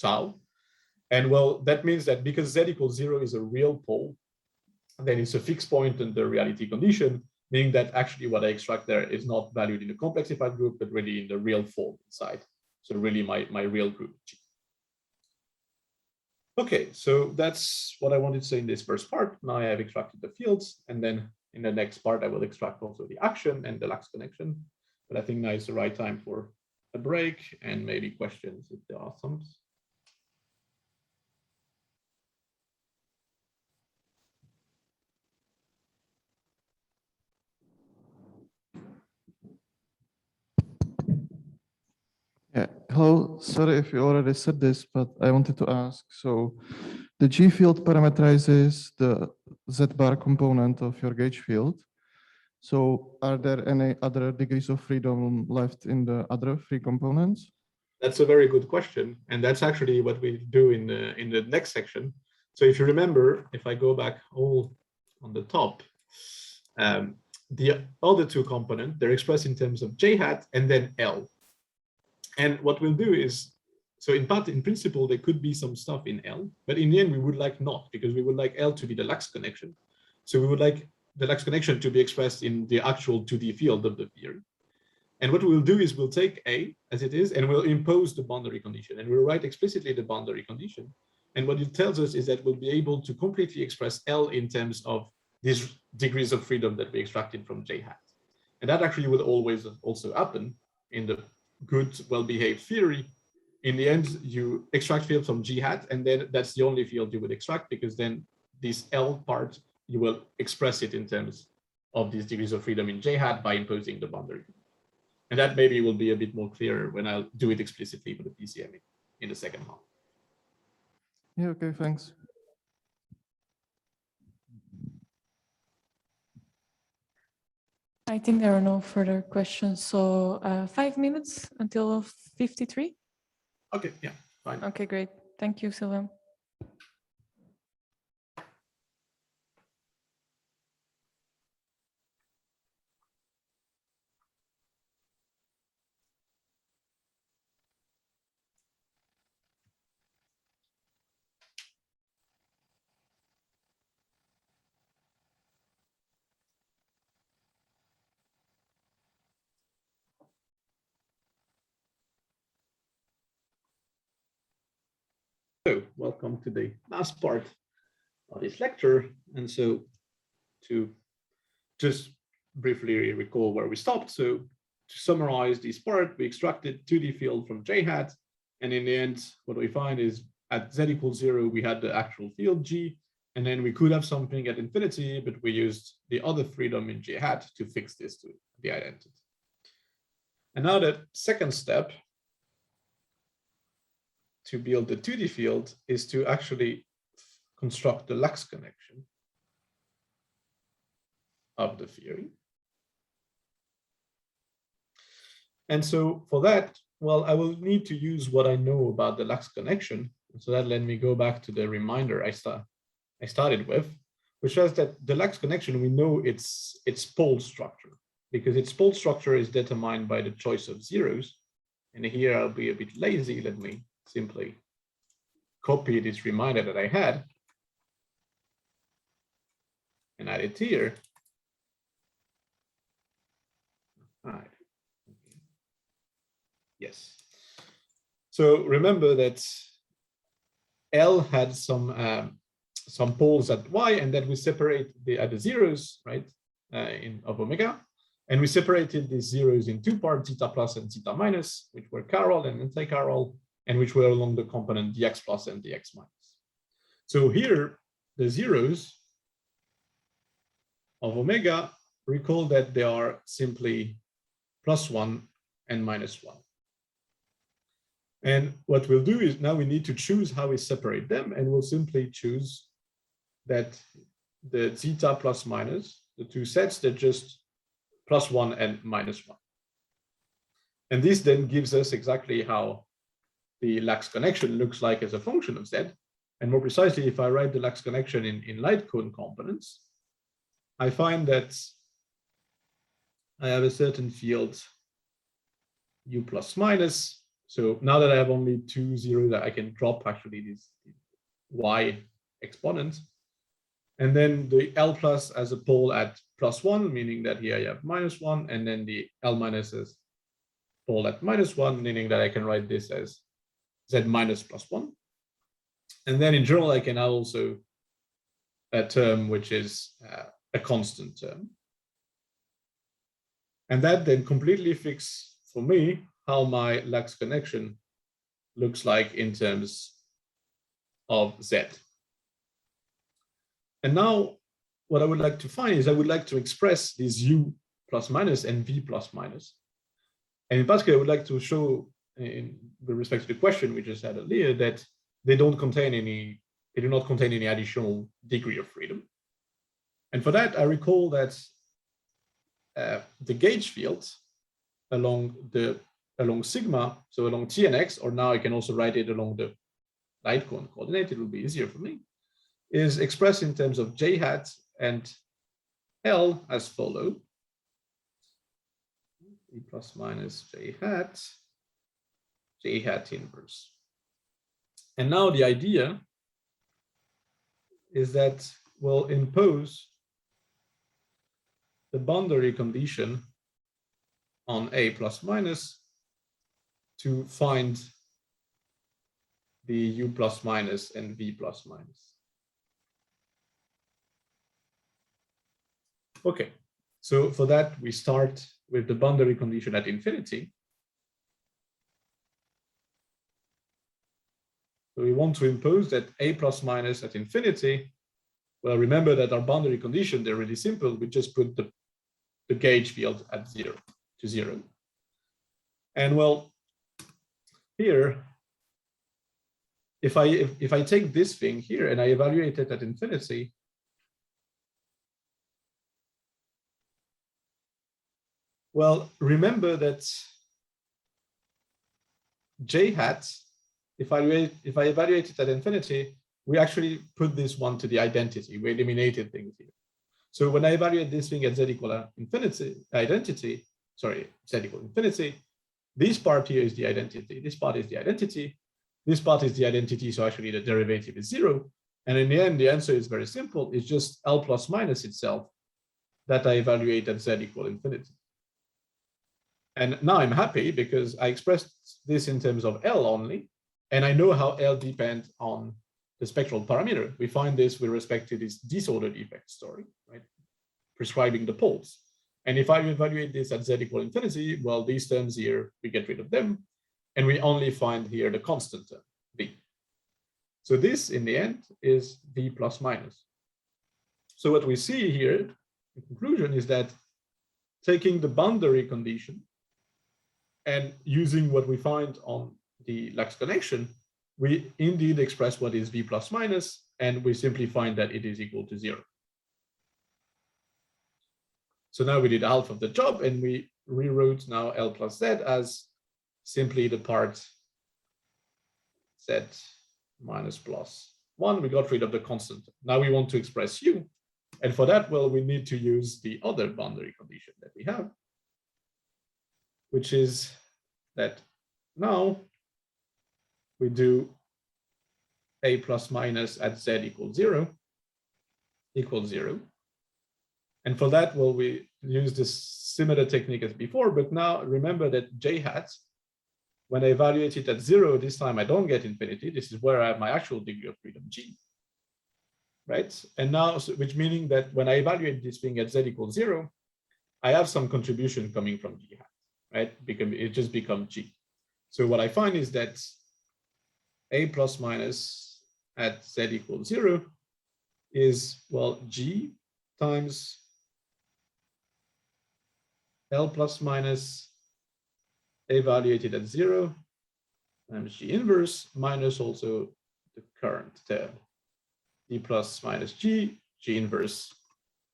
tau. And well, that means that because Z equals 0 is a real pole, then it's a fixed point in the reality condition, meaning that actually what I extract there is not valued in the complexified group, but really in the real form inside. So really my real group G. Okay, so that's what I wanted to say in this first part. Now I have extracted the fields, and then in the next part, I will extract also the action and the Lax connection. But I think now is the right time for a break and maybe questions if there are some. Yeah, hello. Sorry if you already said this, but I wanted to ask. So the G field parameterizes the Z bar component of your gauge field. So are there any other degrees of freedom left in the other three components? That's a very good question. And that's actually what we do in the next section. So if you remember, if I go back all on the top, the other two components, they're expressed in terms of J hat and then L. And what we'll do is, so in principle, there could be some stuff in L, but in the end, we would like not, because we would like L to be the Lax connection. So we would like the Lax connection to be expressed in the actual 2D field of the theory. And what we'll do is we'll take A as it is, and we'll impose the boundary condition, and we'll write explicitly the boundary condition. And what it tells us is that we'll be able to completely express L in terms of these degrees of freedom that we extracted from J hat. And that actually will always also happen in the good, well-behaved theory. In the end, you extract field from G hat, and then that's the only field you would extract, because then this L part, you will express it in terms of these degrees of freedom in J hat by imposing the boundary. And that maybe will be a bit more clear when I'll do it explicitly for the PCM in the second half. Yeah, okay, thanks. I think there are no further questions. So 5 minutes until 53. Okay, yeah, fine. Okay, great. Thank you, Sylvain. So welcome to the last part of this lecture. And so to just briefly recall where we stopped. So to summarize this part, we extracted 2D field from J hat. And in the end, what we find is at Z equals 0, we had the actual field G. And then we could have something at infinity, but we used the other freedom in J hat to fix this to the identity. And now the second step to build the 2D field is to actually construct the Lax connection of the theory. And so for that, well, I will need to use what I know about the Lax connection. So that let me go back to the reminder I started with, which says that the Lax connection, we know its pole structure, because its pole structure is determined by the choice of zeros. And here I'll be a bit lazy. Let me simply copy this reminder that I had and add it here. All right. Yes. So remember that L had some poles at Y, and that we separate at the zeros, right, of omega. And we separated these zeros in two parts, zeta plus and zeta minus, which were chiral and anti-chiral, and which were along the component dx plus and dx minus. So here, the zeros of omega, recall that they are simply +1 and -1. And what we'll do is now we need to choose how we separate them, and we'll simply choose that the zeta plus minus, the two sets, they're just +1 and -1. And this then gives us exactly how the lax connection looks like as a function of z. And more precisely, if I write the lax connection in light cone components, I find that I have a certain field u plus minus. So now that I have only two zeros, I can drop actually this y exponent. And then the L plus as a pole at +1, meaning that here I have -1, and then the L minus as pole at -1, meaning that I can write this as z minus +1. And then in general, I can have also a term which is a constant term. And that then completely fixes for me how my lax connection looks like in terms of z. And now what I would like to find is I would like to express these u plus minus and v plus minus. And in particular, I would like to show, with respect to the question we just had earlier, that they do not contain any additional degree of freedom. And for that, I recall that the gauge field along sigma, so along t and x, or now I can also write it along the light cone coordinate, it will be easier for me, is expressed in terms of j hat and L as follow. E plus minus j hat inverse. And now the idea is that we'll impose the boundary condition on A plus minus to find the U plus minus and V plus minus. Okay, so for that, we start with the boundary condition at infinity. So we want to impose that A plus minus at infinity. Well, remember that our boundary condition, they're really simple. We just put the gauge field at 0 to 0. And well, here, if I take this thing here and I evaluate it at infinity, well, remember that j hat, if I evaluate it at infinity, we actually put this one to the identity. We eliminated things here. So when I evaluate this thing at z equal infinity, z equal infinity, this part here is the identity, this part is the identity, this part is the identity, so actually the derivative is 0. And in the end, the answer is very simple. It's just L plus minus itself that I evaluate at z equal infinity. And now I'm happy because I expressed this in terms of L only, and I know how L depends on the spectral parameter. We find this with respect to this disordered effect story, right? Prescribing the poles. And if I evaluate this at z equal infinity, well, these terms here, we get rid of them, and we only find here the constant term, v. So this, in the end, is v plus minus. So what we see here, in conclusion, is that taking the boundary condition and using what we find on the lax connection, we indeed express what is v plus minus, and we simply find that it is equal to 0. So now we did half of the job, and we rewrote now L plus Z as simply the part Z minus plus 1. We got rid of the constant. Now we want to express U. And for that, well, we need to use the other boundary condition that we have, which is that now we do A plus minus at Z equals 0 equals 0. And for that, well, we use this similar technique as before, but now remember that j hat, when I evaluate it at 0, this time I don't get infinity. This is where I have my actual degree of freedom, g, right? And now, which meaning that when I evaluate this thing at z equals 0, I have some contribution coming from g hat, right? Because it just becomes g. So what I find is that A plus minus at z equals 0 is, well, G times L plus minus evaluated at 0 times G inverse minus also the current term, D plus minus G inverse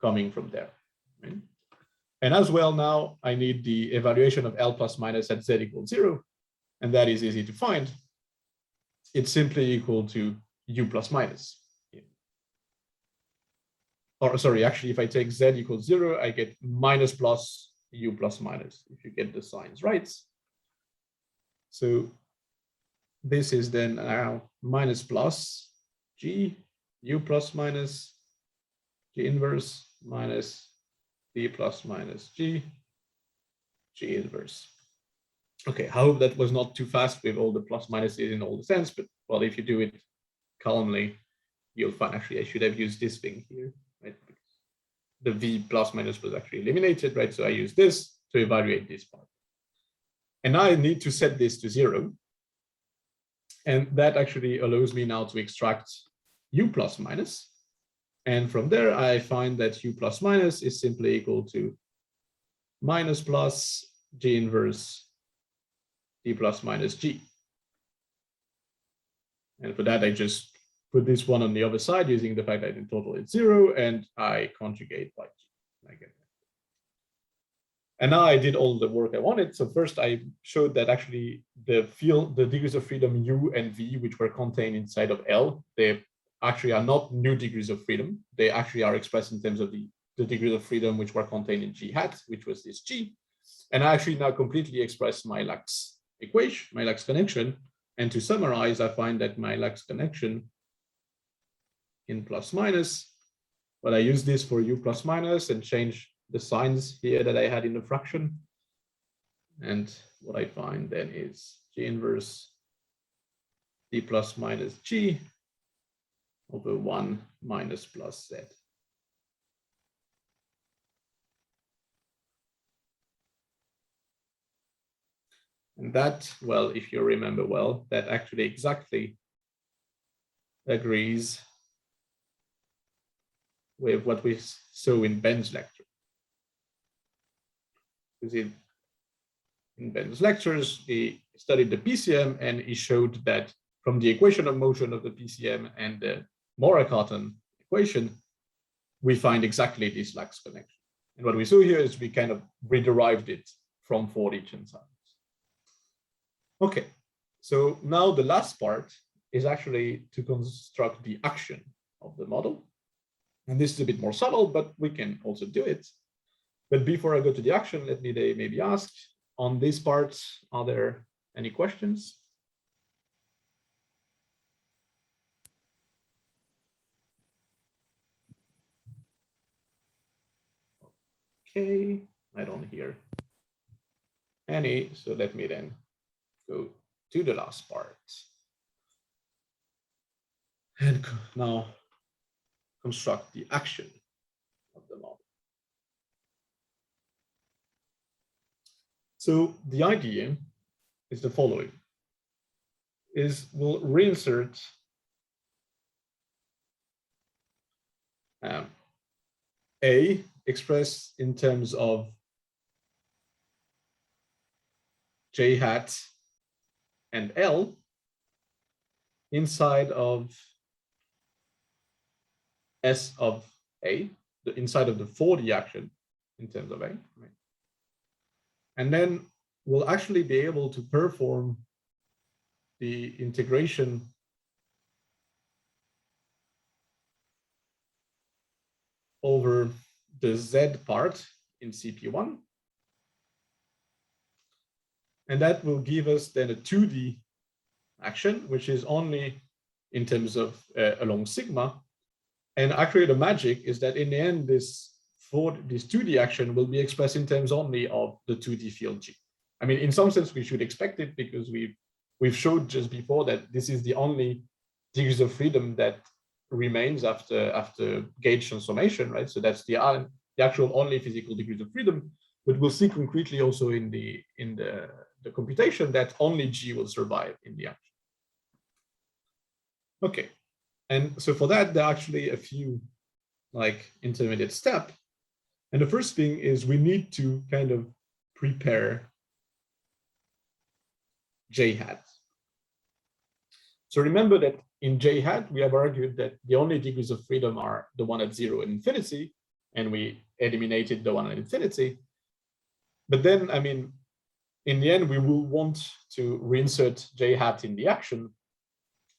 coming from there. Right? And as well, now I need the evaluation of L plus minus at z equals 0, and that is easy to find. It's simply equal to U plus minus. Or sorry, actually, if I take z equals 0, I get minus plus U plus minus, if you get the signs right. So this is then now minus plus G, U plus minus, G inverse minus D plus minus G inverse. Okay, I hope that was not too fast with all the plus minuses in all the sense, but well, if you do it calmly, you'll find actually I should have used this thing here, right? The V plus minus was actually eliminated, right? So I use this to evaluate this part. And now I need to set this to 0. And that actually allows me now to extract U plus minus. And from there, I find that U plus minus is simply equal to minus plus G inverse D plus minus G. And for that, I just put this one on the other side using the fact that in total it's 0, and I conjugate by G. I get that. And now I did all the work I wanted. So first I showed that actually the degrees of freedom U and V, which were contained inside of L, they actually are not new degrees of freedom. They actually are expressed in terms of the degrees of freedom which were contained in G hat, which was this G. And I actually now completely express my Lax equation, my Lax connection. And to summarize, I find that my Lax connection in plus minus, but I use this for U plus minus and change the signs here that I had in the fraction. And what I find then is G inverse D plus minus G over 1 minus plus Z. And that, well, if you remember well, that actually exactly agrees with what we saw in Ben's lecture. Because in Ben's lectures, he studied the PCM and he showed that from the equation of motion of the PCM and the Morra-Cartan equation, we find exactly this Lax connection. And what we saw here is we kind of rederived it from 4D Chern-Simons. Okay, so now the last part is actually to construct the action of the model. And this is a bit more subtle, but we can also do it. But before I go to the action, let me maybe ask, on this part, are there any questions? Okay, I don't hear any, so let me then go to the last part. And now construct the action of the model. So the idea is the following, is we'll reinsert A expressed in terms of J hat and L inside of S of A, inside of the 4D action in terms of A. Right? And then we'll actually be able to perform the integration over the Z part in CP1. And that will give us then a 2D action, which is only in terms of along sigma. And actually the magic is that in the end, this 2D action will be expressed in terms only of the 2D field G. I mean, in some sense, we should expect it because we've showed just before that this is the only degrees of freedom that remains after gauge transformation, right? So that's the actual only physical degrees of freedom. But we'll see concretely also in the computation that only G will survive in the action. Okay, And so for that, there are actually a few like intermediate steps. And the first thing is we need to kind of prepare J hat. So remember that in J hat, we have argued that the only degrees of freedom are the one at 0 and infinity, and we eliminated the one at infinity. But then, I mean, in the end, we will want to reinsert J hat in the action.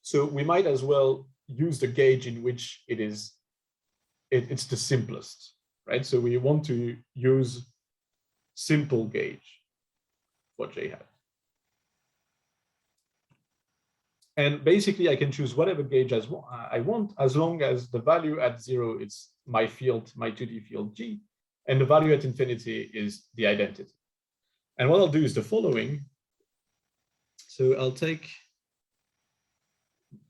So we might as well use the gauge in which it's the simplest, right? So we want to use simple gauge for J hat. And basically, I can choose whatever gauge I want, as long as the value at 0 is my field, my 2D field G, and the value at infinity is the identity. And what I'll do is the following. So I'll take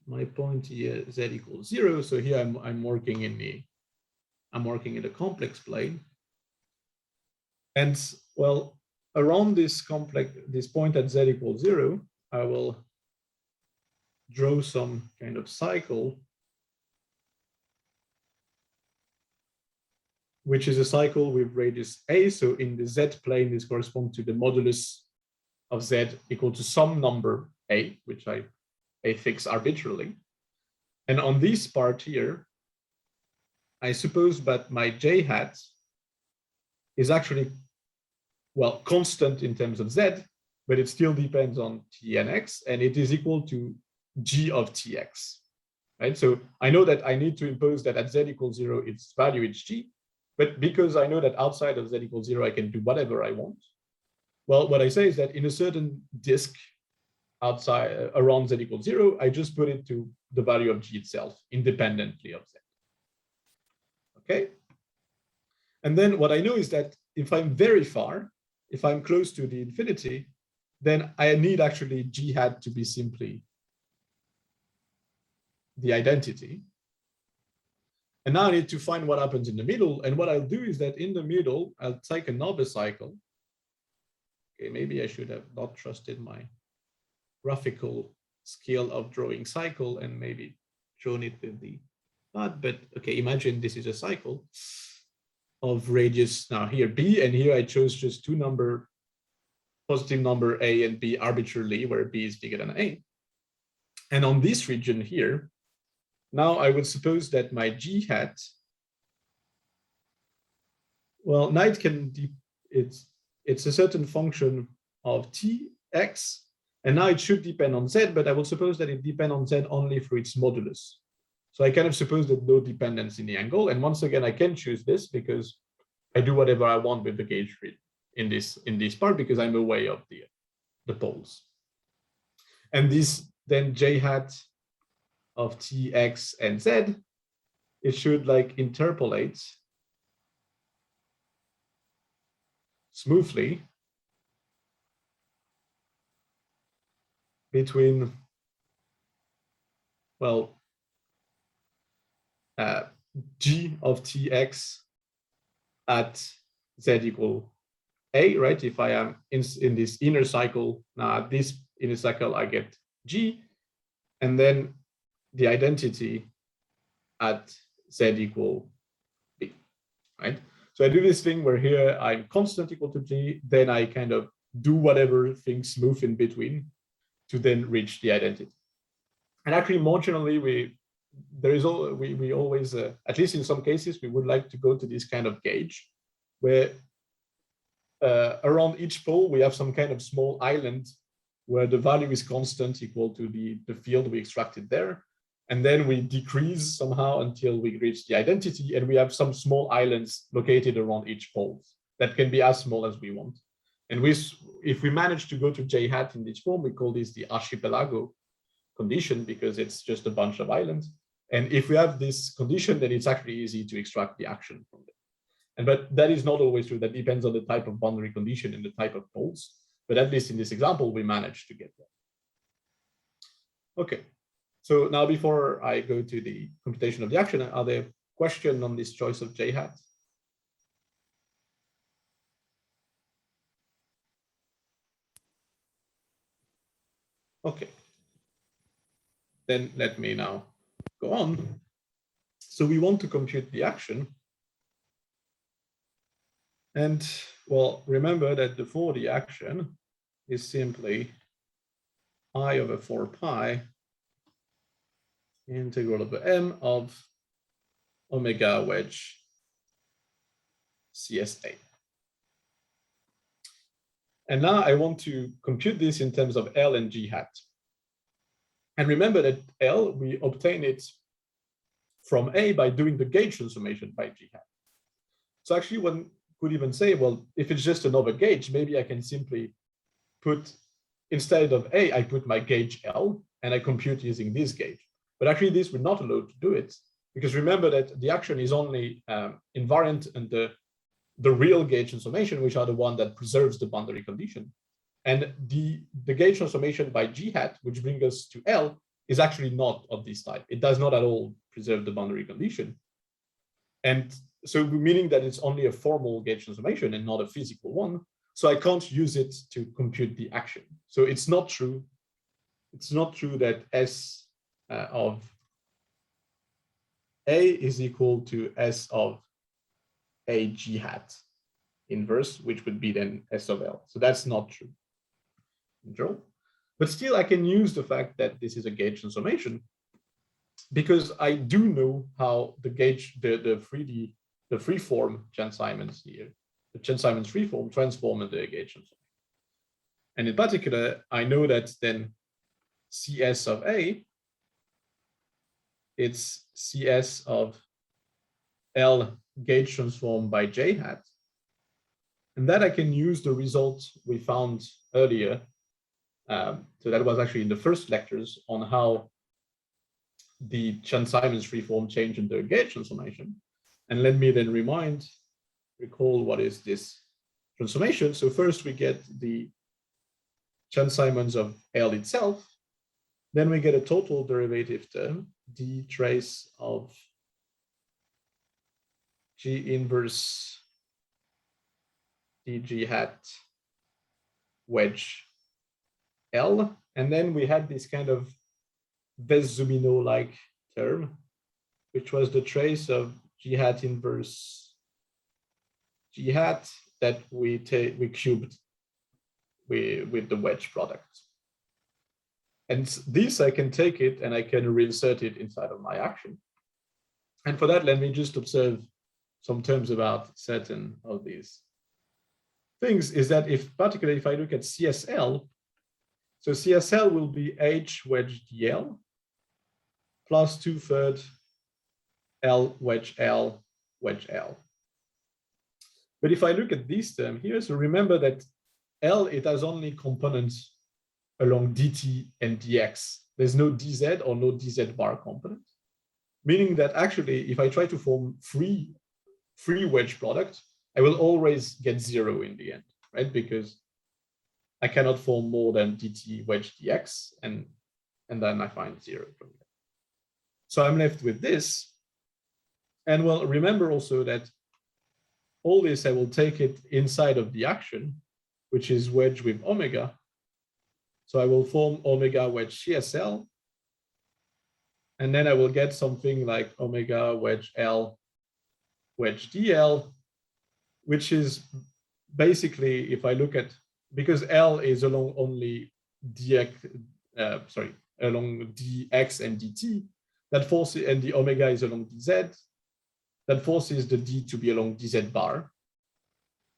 my point here, Z equals 0. So here I'm working in the complex plane. And well, around this point at Z equals 0, I will draw some kind of cycle, which is a cycle with radius a. So in the Z plane, this corresponds to the modulus of Z equal to some number a, which I fix arbitrarily. And on this part here, I suppose that my J hat is actually, well, constant in terms of Z, but it still depends on T and X, and it is equal to G of Tx, right? So I know that I need to impose that at Z equals 0, its value is G, but because I know that outside of Z equals 0, I can do whatever I want. Well, what I say is that in a certain disk outside around Z equals 0, I just put it to the value of G itself, independently of Z. Okay. And then what I know is that if I'm very far, if I'm close to the infinity, then I need actually G hat to be simply the identity. And now I need to find what happens in the middle. And what I'll do is that in the middle, I'll take another cycle. Okay, maybe I should have not trusted my graphical skill of drawing cycle and maybe drawn it with the dot. But okay, imagine this is a cycle of radius now here B, and here I chose just two positive number A and B arbitrarily, where B is bigger than A. And on this region here, now I would suppose that my G hat, well, now it's a certain function of Tx, and now it should depend on Z, but I will suppose that it depends on Z only through its modulus. So I kind of suppose that no dependence in the angle. And once again, I can choose this because I do whatever I want with the gauge field in this part because I'm away of the poles. And this then J hat of Tx and Z, it should like interpolate smoothly between, well, G of Tx at Z equal A, right? If I am in this inner cycle, now at this inner cycle, I get G, and then the identity at Z equal B, right? So I do this thing where here I'm constant equal to G, then I kind of do whatever things smooth in between to then reach the identity. And actually, more generally, we always, at least in some cases, we would like to go to this kind of gauge where around each pole, we have some kind of small island where the value is constant equal to the field we extracted there. And then we decrease somehow until we reach the identity. And we have some small islands located around each pole that can be as small as we want. And if we manage to go to J hat in this form, we call this the archipelago condition because it's just a bunch of islands. And if we have this condition, then it's actually easy to extract the action from it. But that is not always true. That depends on the type of boundary condition and the type of poles. But at least in this example, we managed to get there. Okay. So now before I go to the computation of the action, are there questions on this choice of J hat? Okay. Then let me now go on. So we want to compute the action. And well, remember that for the action is simply I over 4 pi integral over m of omega wedge CSA. And now I want to compute this in terms of L and G hat. And remember that L, we obtain it from A by doing the gauge transformation by G hat. So actually one could even say, well, if it's just another gauge, maybe I can simply put, instead of A, I put my gauge L and I compute using this gauge. But actually this would not allow to do it, because remember that the action is only invariant under the real gauge transformation, which are the one that preserves the boundary condition. And the gauge transformation by G hat, which brings us to L, is actually not of this type. It does not at all preserve the boundary condition. And so meaning that it's only a formal gauge transformation and not a physical one. So I can't use it to compute the action. So it's not true. It's not true that S of A is equal to S of A G hat inverse, which would be then S of L. So that's not true. But still, I can use the fact that this is a gauge transformation because I do know how the gauge, the free form Chern-Simons here, the Chern-Simons free form transform into a gauge transformation. And in particular, I know that then CS of A, it's CS of L gauge transform by J hat. And that I can use the result we found earlier. So that was actually in the first lectures on how the Chern-Simons free form change into a gauge transformation. And let me then recall what is this transformation. So first we get the Chern-Simons of L itself. Then we get a total derivative term, d trace of G inverse dg hat wedge L. And then we had this kind of Vezumino-like term, which was the trace of G hat inverse G hat that we cubed with the wedge product. And this, I can take it and I can reinsert it inside of my action. And for that, let me just observe some terms about certain of these things. Is that particularly if I look at CSL, so CSL will be H wedge DL plus 2/3 L wedge L wedge L. But if I look at this term here, so remember that L, it has only components along dt and dx. There's no dz or no dz bar component, meaning that actually if I try to form free wedge product, I will always get 0 in the end, right? Because I cannot form more than dt wedge dx, and then I find 0 from there. So I'm left with this. And well, remember also that all this, I will take it inside of the action, which is wedge with omega. So I will form omega wedge CSL, and then I will get something like omega wedge L wedge DL, which is basically, if I look at, because L is along only dx, along dx and dt, that forces, and the omega is along dz, that forces the d to be along dz bar.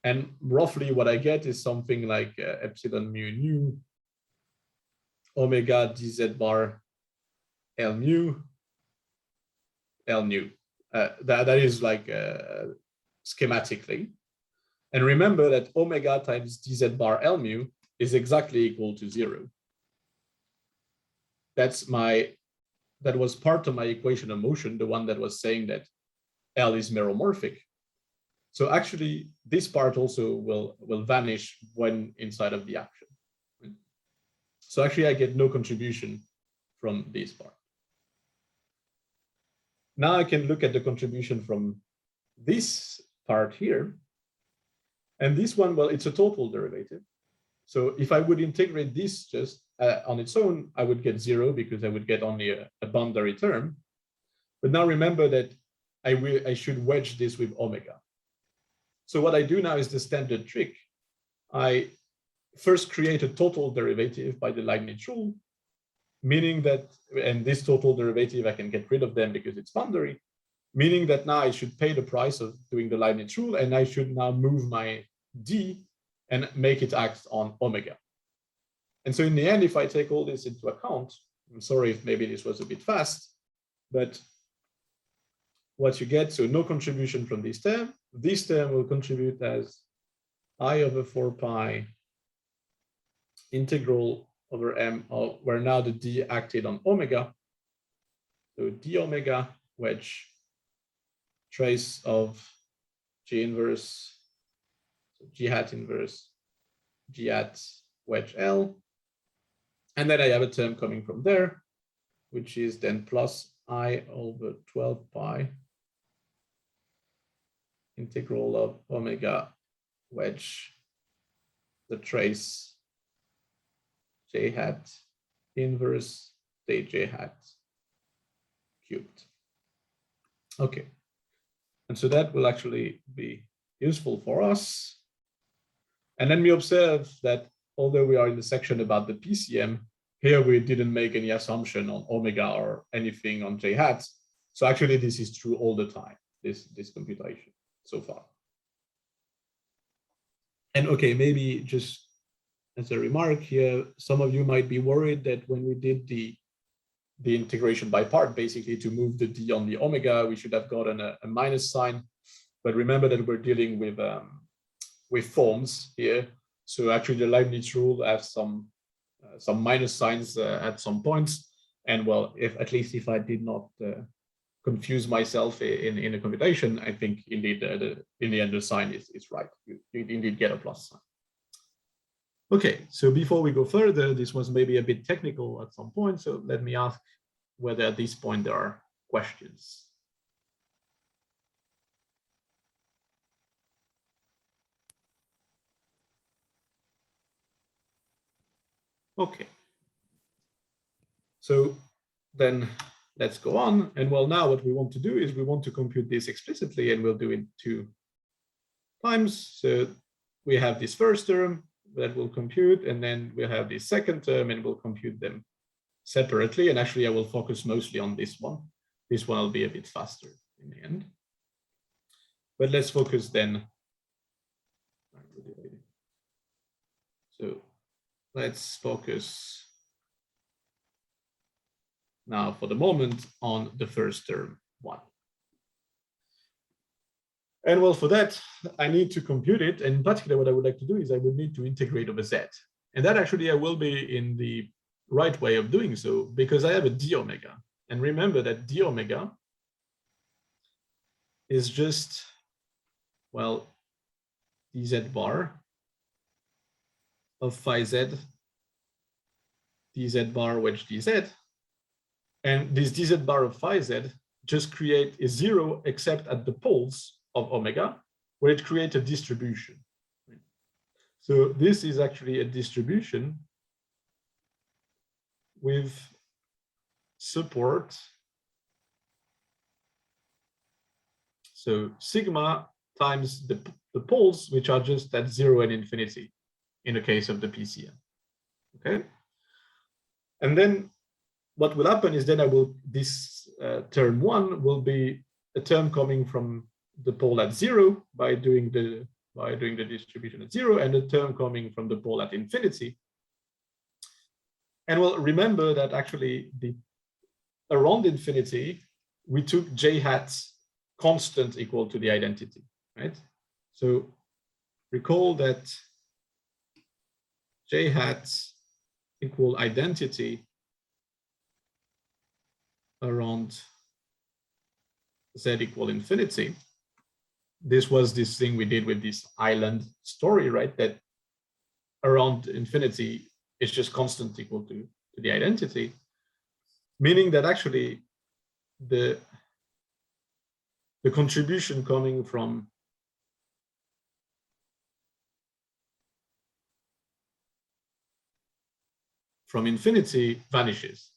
And roughly what I get is something like epsilon mu nu omega dz bar L nu. That is like schematically. And remember that omega times dz bar L mu is exactly equal to 0. That was part of my equation of motion, the one that was saying that L is meromorphic. So actually, this part also will vanish when inside of the action. So actually, I get no contribution from this part. Now I can look at the contribution from this part here. And this one, well, it's a total derivative. So if I would integrate this just on its own, I would get 0 because I would get only a boundary term. But now remember that I should wedge this with omega. So what I do now is the standard trick. I first create a total derivative by the Leibniz rule, meaning that, and this total derivative, I can get rid of them because it's boundary, meaning that now I should pay the price of doing the Leibniz rule, and I should now move my d and make it act on omega. And so in the end, if I take all this into account, I'm sorry if maybe this was a bit fast, but what you get, so no contribution from this term. This term will contribute as I over 4 pi integral over m, where now the d acted on omega. So d omega wedge trace of g inverse, so g hat inverse, g hat wedge L. And then I have a term coming from there, which is then plus I over 12 pi integral of omega wedge the trace j hat inverse dj hat cubed. Okay, and so that will actually be useful for us. And then we observe that although we are in the section about the PCM, here we didn't make any assumption on omega or anything on j hat. So actually this is true all the time, this computation so far. And okay, maybe just as a remark here, some of you might be worried that when we did the integration by part, basically to move the d on the omega, we should have gotten a minus sign. But remember that we're dealing with forms here. So actually the Leibniz rule has some minus signs at some points. And well, at least if I did not confuse myself in a computation, I think indeed in the end the sign is right. You indeed get a plus sign. Okay, so before we go further, this was maybe a bit technical at some point, so let me ask whether at this point there are questions. Okay, so then let's go on. And well, now what we want to do is we want to compute this explicitly, and we'll do it 2 times. So we have this first term that will compute, and then we'll have this second term, and we'll compute them separately. And actually, I will focus mostly on this one. This one will be a bit faster in the end. But let's focus then. So let's focus now for the moment on the first term 1. And well, for that, I need to compute it. And in particular, what I would like to do is I would need to integrate over z. And that actually I will be in the right way of doing so, because I have a d omega. And remember that d omega is just, well, dz bar of phi z, dz bar wedge dz. And this dz bar of phi z just create a 0 except at the poles of omega, where it creates a distribution. So this is actually a distribution with support. So sigma times the poles, which are just at 0 and infinity in the case of the PCM. Okay. And then what will happen is then this term 1 will be a term coming from the pole at 0 by doing the distribution at 0, and a term coming from the pole at infinity. And we'll remember that actually around infinity, we took j hat constant equal to the identity, right? So recall that j hat equal identity around z equal infinity. This was this thing we did with this island story, right? That around infinity is just constant equal to the identity, meaning that actually the contribution coming from infinity vanishes.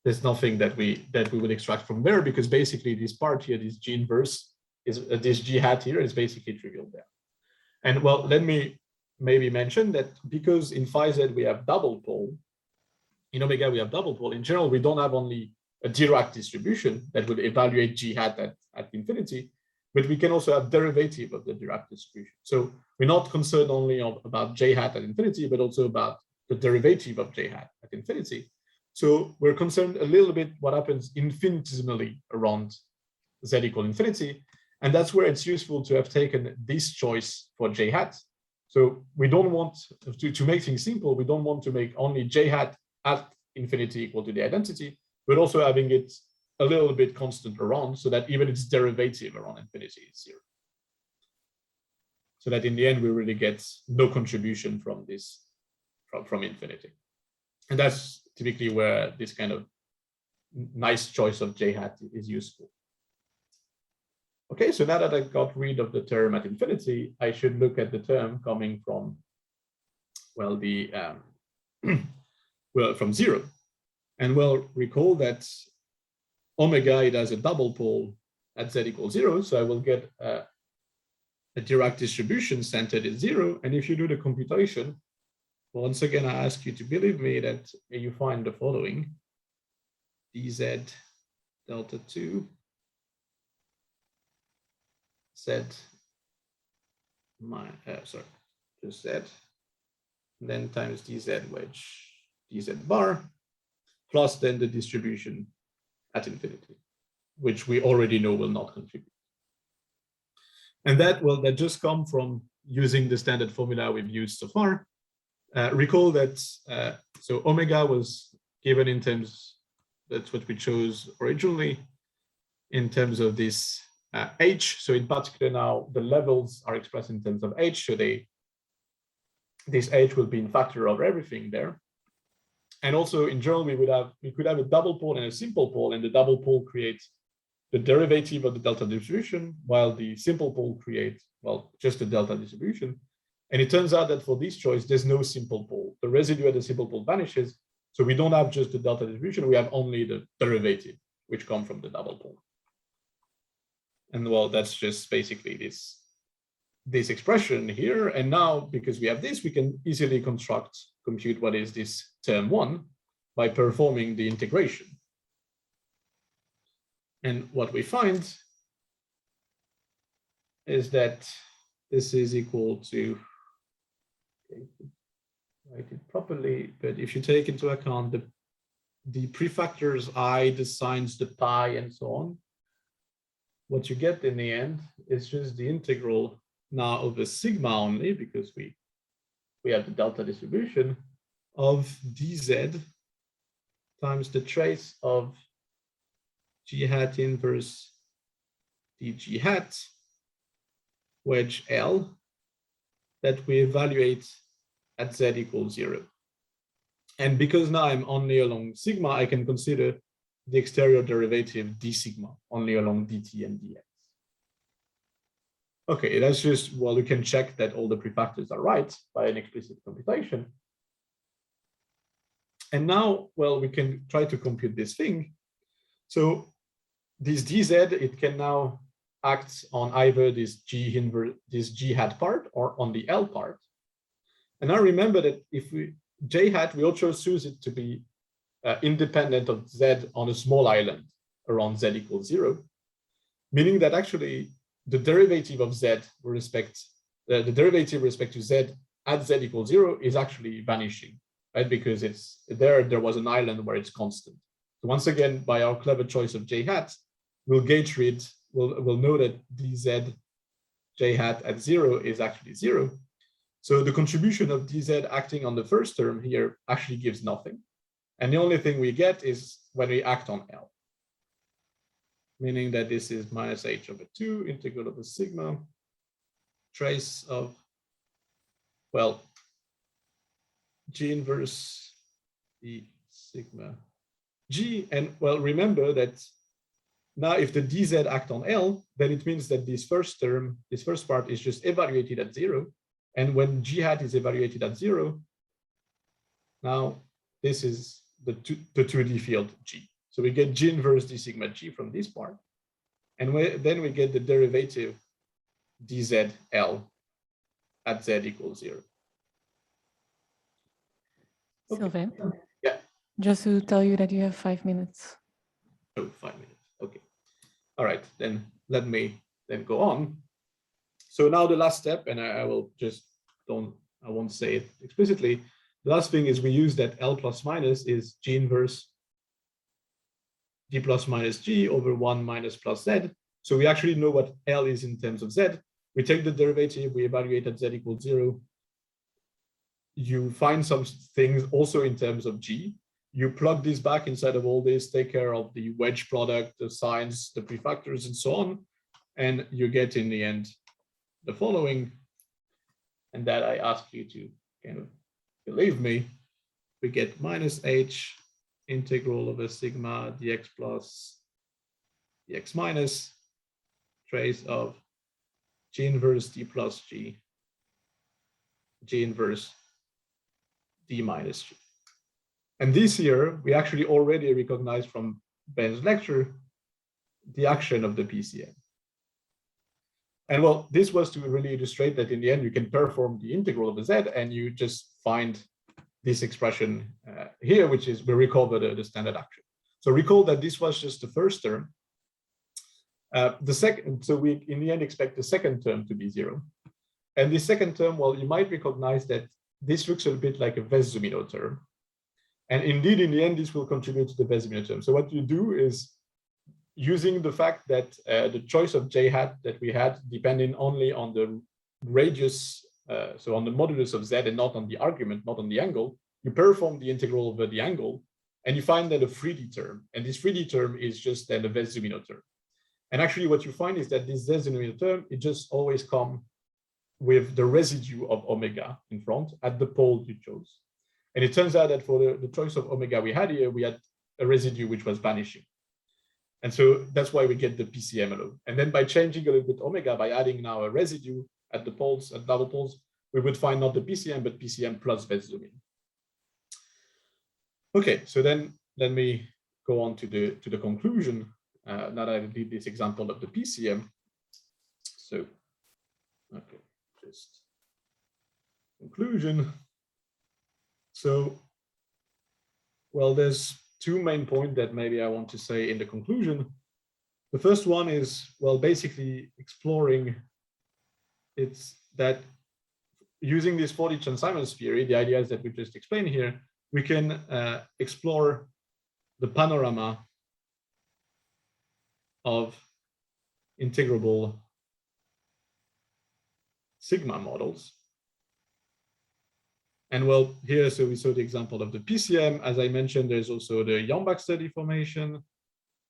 there's nothing that we would extract from there, because basically this part here, this G inverse, is this G hat here is basically trivial there. And well, let me maybe mention that because in phi z we have double pole, in omega we have double pole. In general, we don't have only a Dirac distribution that would evaluate G hat at infinity, but we can also have derivative of the Dirac distribution. So we're not concerned only about J hat at infinity, but also about the derivative of J hat at infinity. So we're concerned a little bit what happens infinitesimally around Z equal infinity. And that's where it's useful to have taken this choice for J hat. So we don't want to make things simple. We don't want to make only J hat at infinity equal to the identity, but also having it a little bit constant around, so that even its derivative around infinity is 0. So that in the end, we really get no contribution from this, from infinity. And that's typically where this kind of nice choice of J hat is useful. Okay, so now that I got rid of the term at infinity, I should look at the term coming from, well, the well, from 0. And well, recall that omega, it has a double pole at Z equals 0. So I will get a Dirac distribution centered at 0. And if you do the computation, once again, I ask you to believe me that you find the following: dz delta 2 z just z, and then times dz wedge dz bar, plus then the distribution at infinity, which we already know will not contribute. And that, well, that just come from using the standard formula we've used so far. Recall that, so omega was given in terms, that's what we chose originally, in terms of this h. So in particular now, the levels are expressed in terms of h, so this h will be in factor over everything there. And also in general, we could have a double pole and a simple pole, and the double pole creates the derivative of the delta distribution, while the simple pole creates, well, just the delta distribution. And it turns out that for this choice, there's no simple pole. The residue of the simple pole vanishes. So we don't have just the delta distribution, we have only the derivative, which come from the double pole. And well, that's just basically this expression here. And now, because we have this, we can easily compute what is this term 1 by performing the integration. And what we find is that this is equal to, okay, write it properly, but if you take into account the prefactors I, the signs, the pi, and so on, what you get in the end is just the integral now over sigma only, because we have the delta distribution of dz times the trace of g hat inverse dg hat wedge L that we evaluate at z equals 0. And because now I'm only along sigma, I can consider the exterior derivative d sigma only along dt and dx. Okay, that's just, well, we can check that all the prefactors are right by an explicit computation. And now, well, we can try to compute this thing. So this dz, it can now act on either this g hat part or on the L part. And now remember that if j hat, we also choose it to be independent of z on a small island around z equals 0, meaning that actually the derivative of z with respect, the derivative with respect to z at z equals 0 is actually vanishing, right? Because it's there was an island where it's constant. So once again, by our clever choice of j hat, we'll gauge rid, we'll know that dz j hat at 0 is actually 0. So the contribution of dz acting on the first term here actually gives nothing. And the only thing we get is when we act on L, meaning that this is minus h over 2 integral over sigma trace of, well, g inverse the sigma g. And well, remember that now if the dz act on L, then it means that this first term, this first part is just evaluated at 0. And when g hat is evaluated at 0, now this is the 2D field G. So we get G inverse d sigma G from this part. And then we get the derivative dZL at Z equals 0. Okay. Sylvain, Yeah. just to tell you that you have 5 minutes. Oh, 5 minutes. Okay. All right, then let me then go on. So now the last step, and I will just I won't say it explicitly. The last thing is we use that L plus minus is G inverse D plus minus G over 1 minus plus Z. So we actually know what L is in terms of Z. We take the derivative, we evaluate at Z equals 0. You find some things also in terms of G. You plug this back inside of all this, take care of the wedge product, the signs, the prefactors, and so on. And you get in the end the following. And that I ask you to kind of believe me. We get minus H integral over sigma dx plus dx minus trace of G inverse D plus G, G inverse D minus G. And this year, we actually already recognize from Ben's lecture the action of the PCM. And well, this was to really illustrate that in the end, you can perform the integral of the Z and you just find this expression here, which is we recover the standard action. So recall that this was just the first term. The second, so we in the end expect the second term to be 0. And the second term, well, you might recognize that this looks a bit like a Ves-Zumino term. And indeed, in the end, this will contribute to the Ves-Zumino term. So what you do is using the fact that the choice of J hat that we had depending only on the radius, so on the modulus of Z and not on the argument, not on the angle, you perform the integral over the angle and you find that a 3D term. And this 3D term is just then a Ves-Zumino term. And actually what you find is that this Ves-Zumino term, it just always comes with the residue of omega in front at the pole you chose. And it turns out that for the choice of omega we had here, we had a residue which was vanishing. And so that's why we get the PCM alone. And then by changing a little bit omega, by adding now a residue at the poles, at double poles, we would find not the PCM, but PCM plus Ves-Zumino. Okay, so then let me go on to the conclusion. Now that I did this example of the PCM. So, okay, just conclusion. So, well, there's two main points that maybe I want to say in the conclusion. The first one is, well, basically exploring it's that using this 4D Chern-Simons theory, the ideas that we just explained here, we can explore the panorama of integrable sigma models. And well, here, so we saw the example of the PCM. As I mentioned, there's also the Yang-Baxter deformation,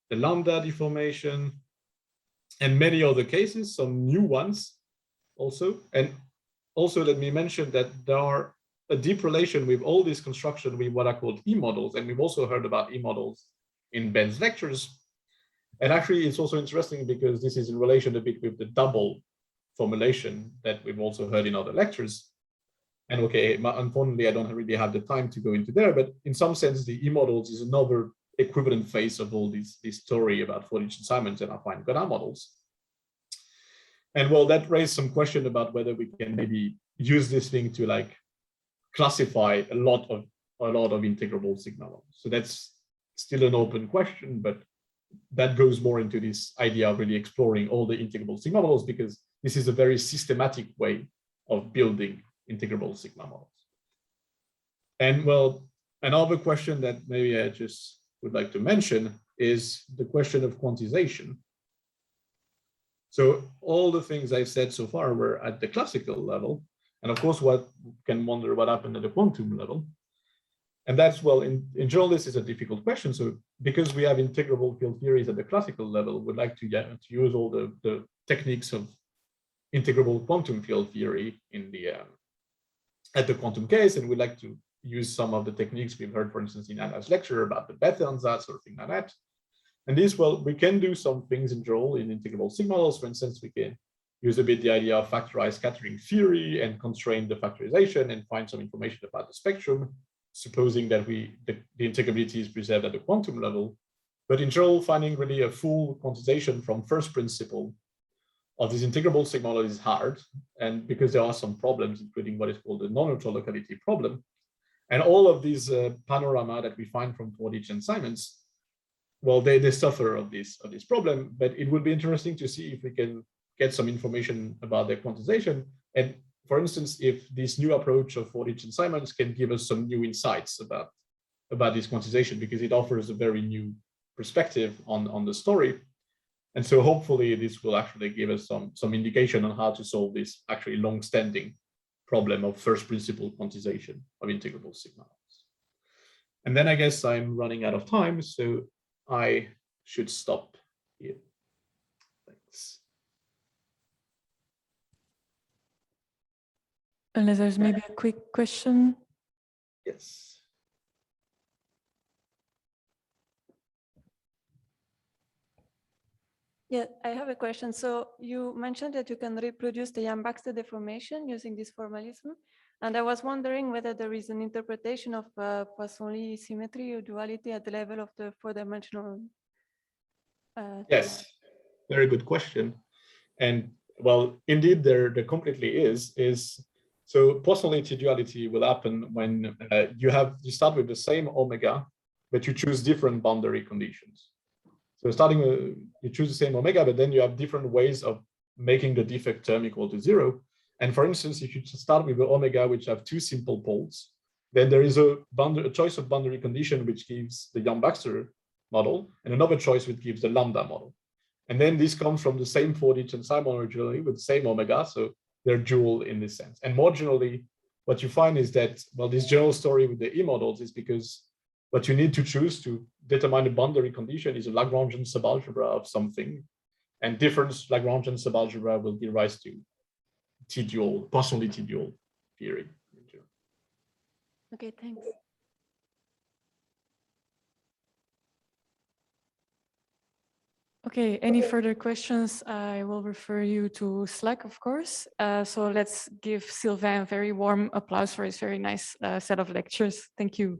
the lambda deformation, and many other cases, some new ones also. And also let me mention that there are a deep relation with all this construction with what are called E-models. And we've also heard about E-models in Ben's lectures. And actually, it's also interesting because this is in relation a bit with the double formulation that we've also heard in other lectures. And okay, unfortunately, I don't really have the time to go into there, but in some sense, the E-models is another equivalent phase of all this story about 4D Chern-Simons and affine Godin models. And well, that raised some question about whether we can maybe use this thing to like classify a lot of integrable sigma models. So that's still an open question, but that goes more into this idea of really exploring all the integrable sigma models, because this is a very systematic way of building integrable sigma models. And well, another question that maybe I just would like to mention is the question of quantization. So all the things I've said so far were at the classical level. And of course, what can wonder what happened at the quantum level. And that's, well, in general, this is a difficult question. So because we have integrable field theories at the classical level, we'd like to use all the techniques of integrable quantum field theory in the at the quantum case, and we'd like to use some of the techniques we've heard, for instance, in Anna's lecture about the Bethe-ansatz or things like that. And this, well, we can do some things in general in integrable sigma models. For instance, we can use a bit the idea of factorized scattering theory and constrain the factorization and find some information about the spectrum, supposing that the integrability is preserved at the quantum level. But in general, finding really a full quantization from first principle of this integrable sigma model is hard. And because there are some problems, including what is called the non-neutral locality problem. And all of these panorama that we find from 4D Chern-Simons, well, they suffer of this problem, but it would be interesting to see if we can get some information about their quantization. And for instance, if this new approach of 4D Chern-Simons can give us some new insights about this quantization, because it offers a very new perspective on the story. And so hopefully this will actually give us some indication on how to solve this actually long-standing problem of first principle quantization of integrable sigma. And then I guess I'm running out of time, so I should stop here. Thanks. Unless there's maybe a quick question. Yes. Yeah, I have a question. So you mentioned that you can reproduce the Yang-Baxter deformation using this formalism. And I was wondering whether there is an interpretation of Poisson-Lie symmetry or duality at the level of the four-dimensional. Yes, very good question. And well, indeed, there completely is. So Poisson-Lie duality will happen when you start with the same omega, but you choose different boundary conditions. So starting with, you choose the same omega, but then you have different ways of making the defect term equal to 0. And for instance, if you start with the omega, which have two simple poles, then there is a choice of boundary condition, which gives the Yang-Baxter model, and another choice which gives the lambda model. And then this comes from the same 4D Chern-Simons originally with the same omega, so they're dual in this sense. And more generally, what you find is that, well, this general story with the E models is because what you need to choose to determine the boundary condition is a Lagrangian subalgebra of something, and different Lagrangian subalgebra will give rise to T-dual, Poisson-Lie T-dual theory. Okay, thanks. Okay, any further questions? I will refer you to Slack, of course. So let's give Sylvain a very warm applause for his very nice set of lectures. Thank you.